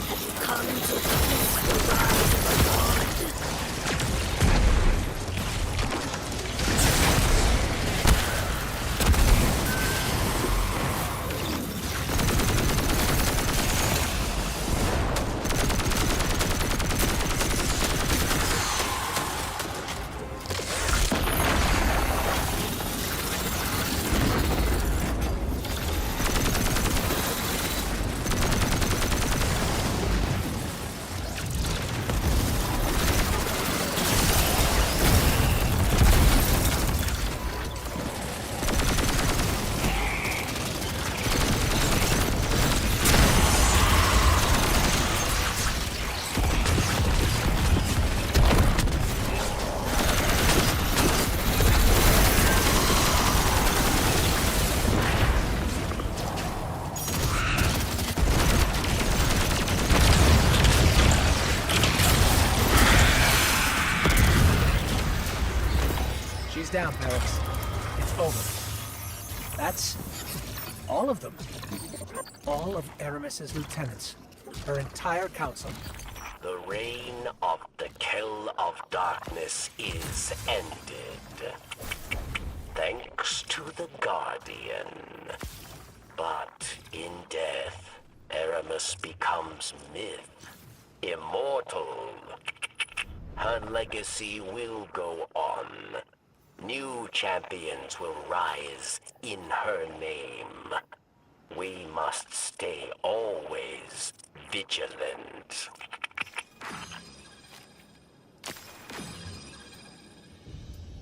Have you come to witness the rise of a god? She's down, Paris. It's over. That's all of them. All of Aramis's lieutenants. Her entire council. The reign of the Kell of Darkness is ended. Thanks to the Guardian. But in death, Aramis becomes myth. Immortal. Her legacy will go on. New champions will rise in her name. We must stay always vigilant.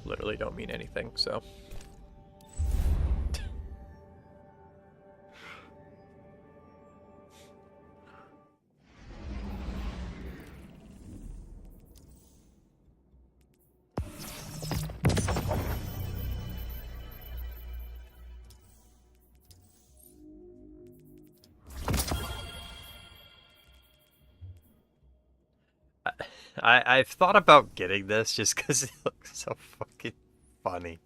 Literally don't mean anything, so. I've thought about getting this just because it looks so fucking funny.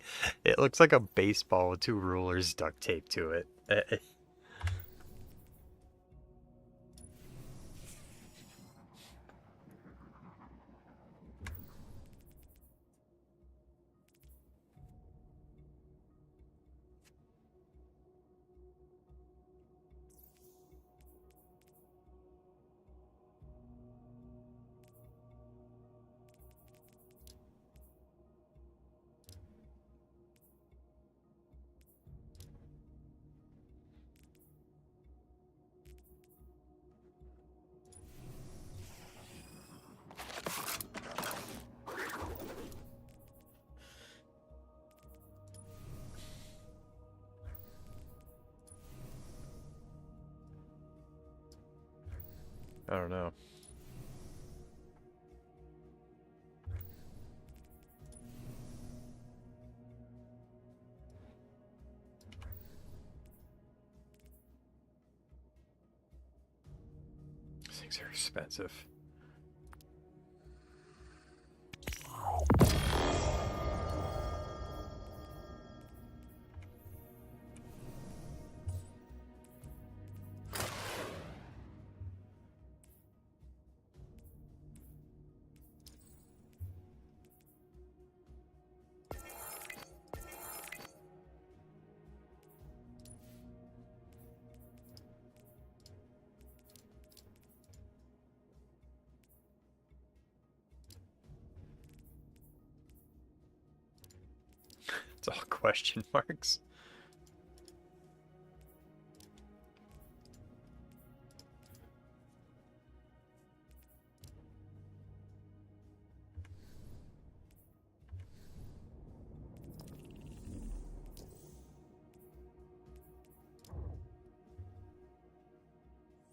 It looks like a baseball with two rulers duct taped to it. I don't know. These things are expensive. It's all question marks.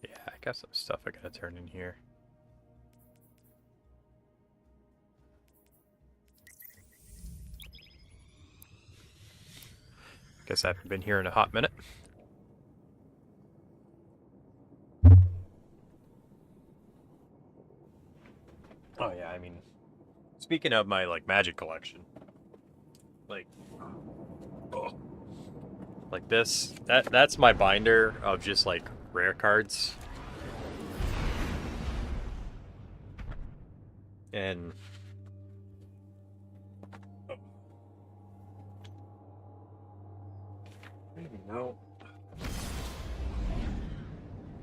Yeah, I got some stuff I gotta turn in here. Guess I haven't been here in a hot minute. Oh yeah, I mean, speaking of my like magic collection, like, like this, that's my binder of just like rare cards, and I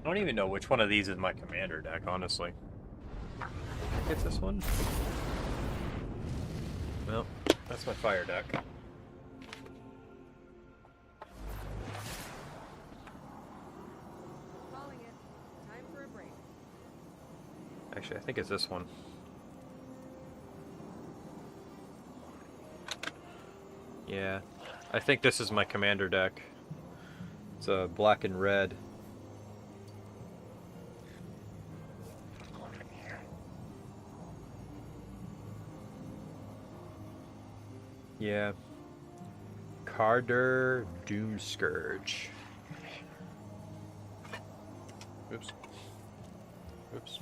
don't even know which one of these is my commander deck, honestly. It's this one. Well, that's my fire deck. Calling it. Time for a break. Actually, I think it's this one. Yeah, I think this is my commander deck. It's a black and red. Yeah. Carder Doomscourge. Oops. Oops.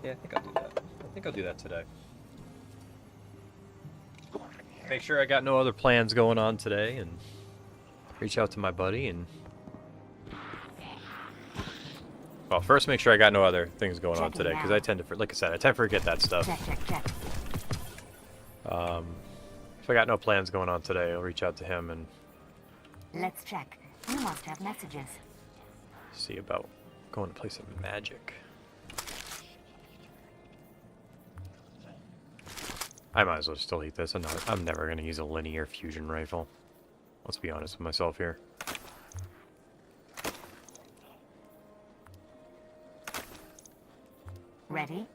Yeah, I think I'll do that. I think I'll do that today. Make sure I got no other plans going on today, and reach out to my buddy and... Well, first make sure I got no other things going on today, because I tend to, like I said, I tend to forget that stuff. If I got no plans going on today, I'll reach out to him and... Let's check. You must have messages. See about going to play some Magic. I might as well still eat this. I'm never going to use a linear fusion rifle. Let's be honest with myself here. Ready?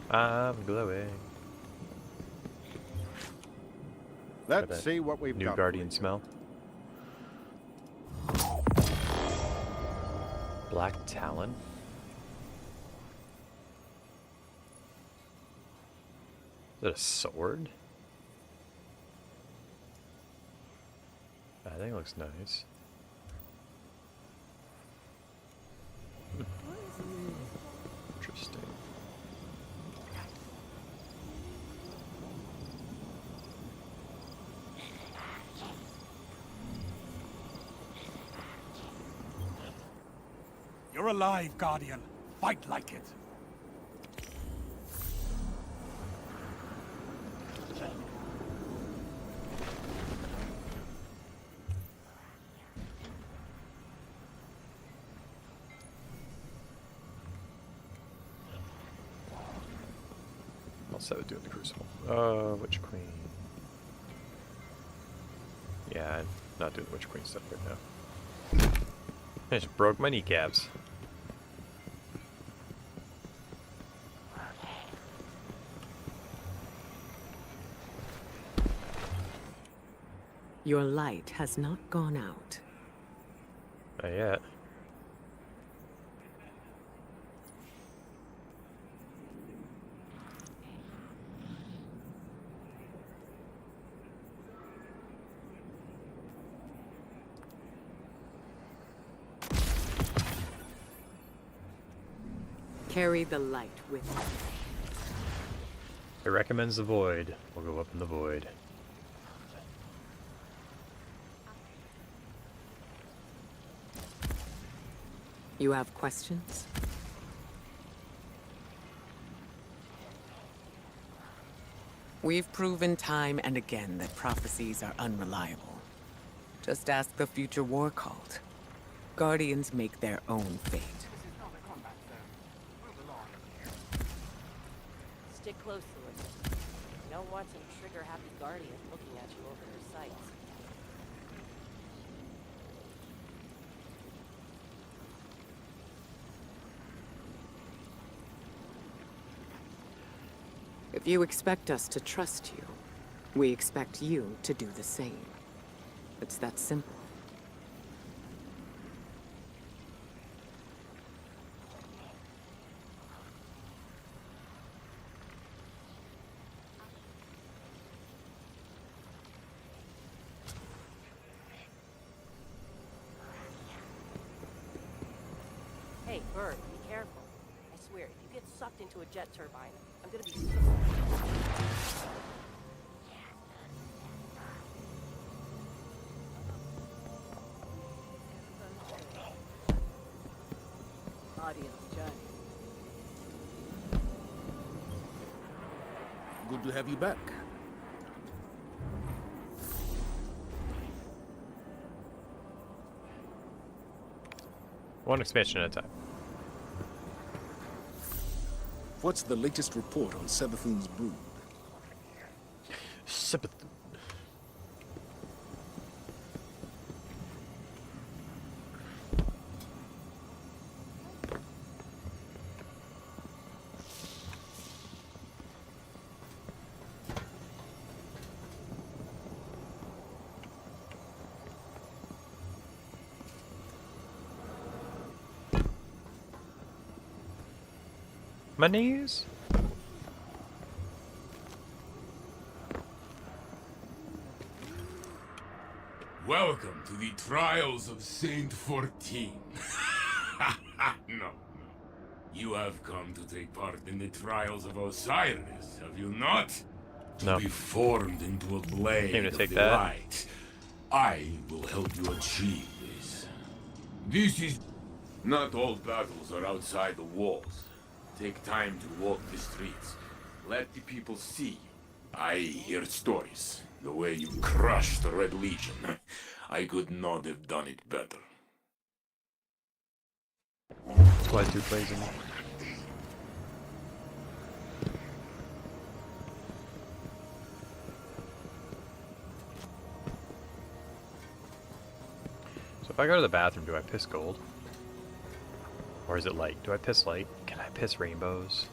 I'm glowing. Let's see what we've New got. Guardian smell. Black Talon. Is that a sword? I think it looks nice. Interesting. You're alive, Guardian. Fight like it. Also doing the Crucible. Witch Queen. Yeah, I'm not doing the Witch Queen stuff right now. I just broke my kneecaps. Your light has not gone out. Not yet. Carry the light with you. It recommends the void. We'll go up in the void. You have questions? We've proven time and again that prophecies are unreliable. Just ask the future war cult. Guardians make their own fate. Stick close to it. You don't want some trigger-happy Guardian looking at you over their sights. If you expect us to trust you, we expect you to do the same. It's that simple. Hey, Bird, be careful. I swear, if you get sucked into a jet turbine, I'm gonna be... Audience judge. Good to have you back. One expansion at a time. What's the latest report on Savathun's brood? Savathun. My knees? Welcome to the Trials of Saint 14. No. You have come to take part in the Trials of Osiris, have you not? No. To be formed into a blade Came to of take the that. light. I will help you achieve this. This is... Not all battles are outside the walls. Take time to walk the streets. Let the people see you. I hear stories. The way you crushed the Red Legion. I could not have done it better. That's why 2 plays in. So if I go to the bathroom, do I piss gold? Or is it light? Do I piss light? Can I piss rainbows?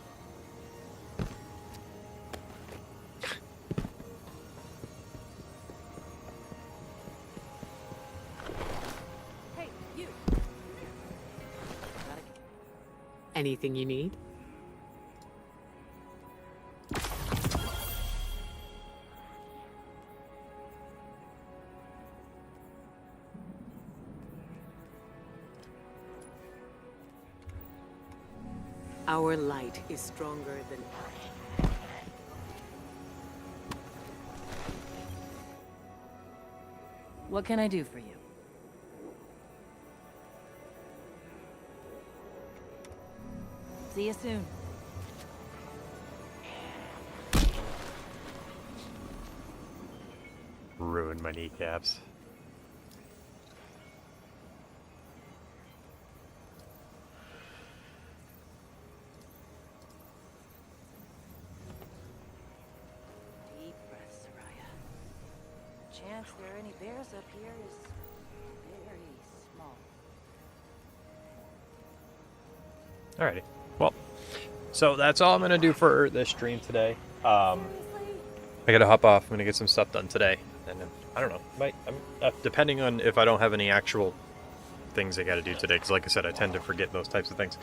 Hey, you! Anything you need? Our light is stronger than... What can I do for you? See you soon. Ruined my kneecaps. Deep breath, Soraya. Chance there are any bears up here is very small. Alrighty. Well, so that's all I'm gonna do for this stream today. I gotta hop off. I'm gonna get some stuff done today, and then, I don't know. Depending on if I don't have any actual things I gotta do today, because like I said, I tend to forget those types of things.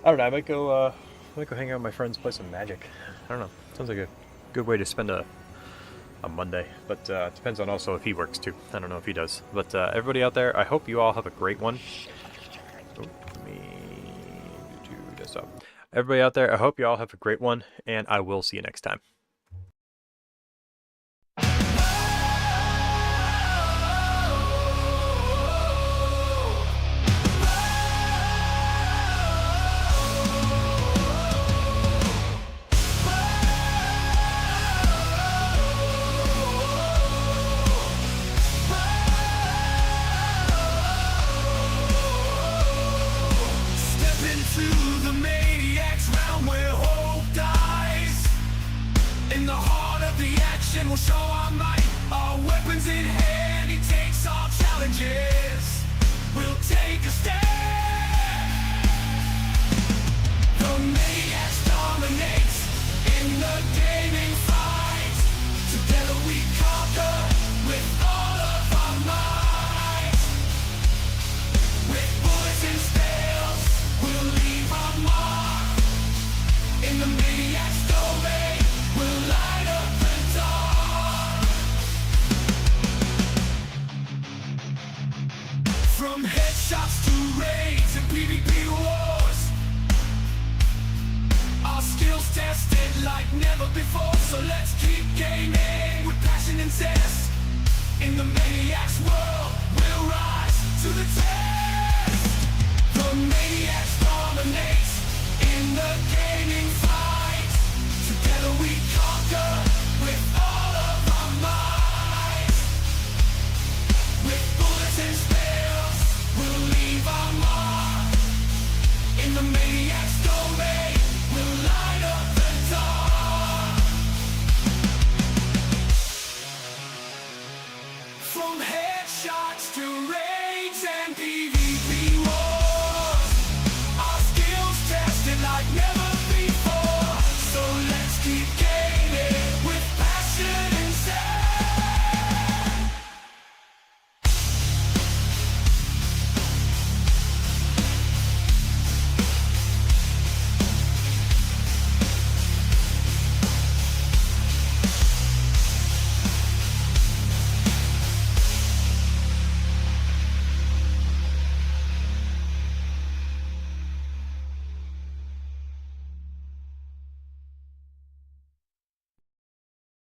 I don't know. I might go hang out with my friends, play some Magic. I don't know. Sounds like a good way to spend a Monday, but depends on also if he works too. I don't know if he does. But everybody out there, I hope you all have a great one. Oh, let me do desktop. Everybody out there, I hope you all have a great one, and I will see you next time. We'll show our might, our weapons in hand. He takes all challenges. We'll take a stand. The maniacs dominates in the gaming fight. Together we conquer with all of our might. With bullets and spells, we'll leave our mark. In the maniac's domain, we'll light up the dark. From headshots to raids and PvP wars, our skills tested like never before. So let's keep gaming with passion and zest in the Maniac's world.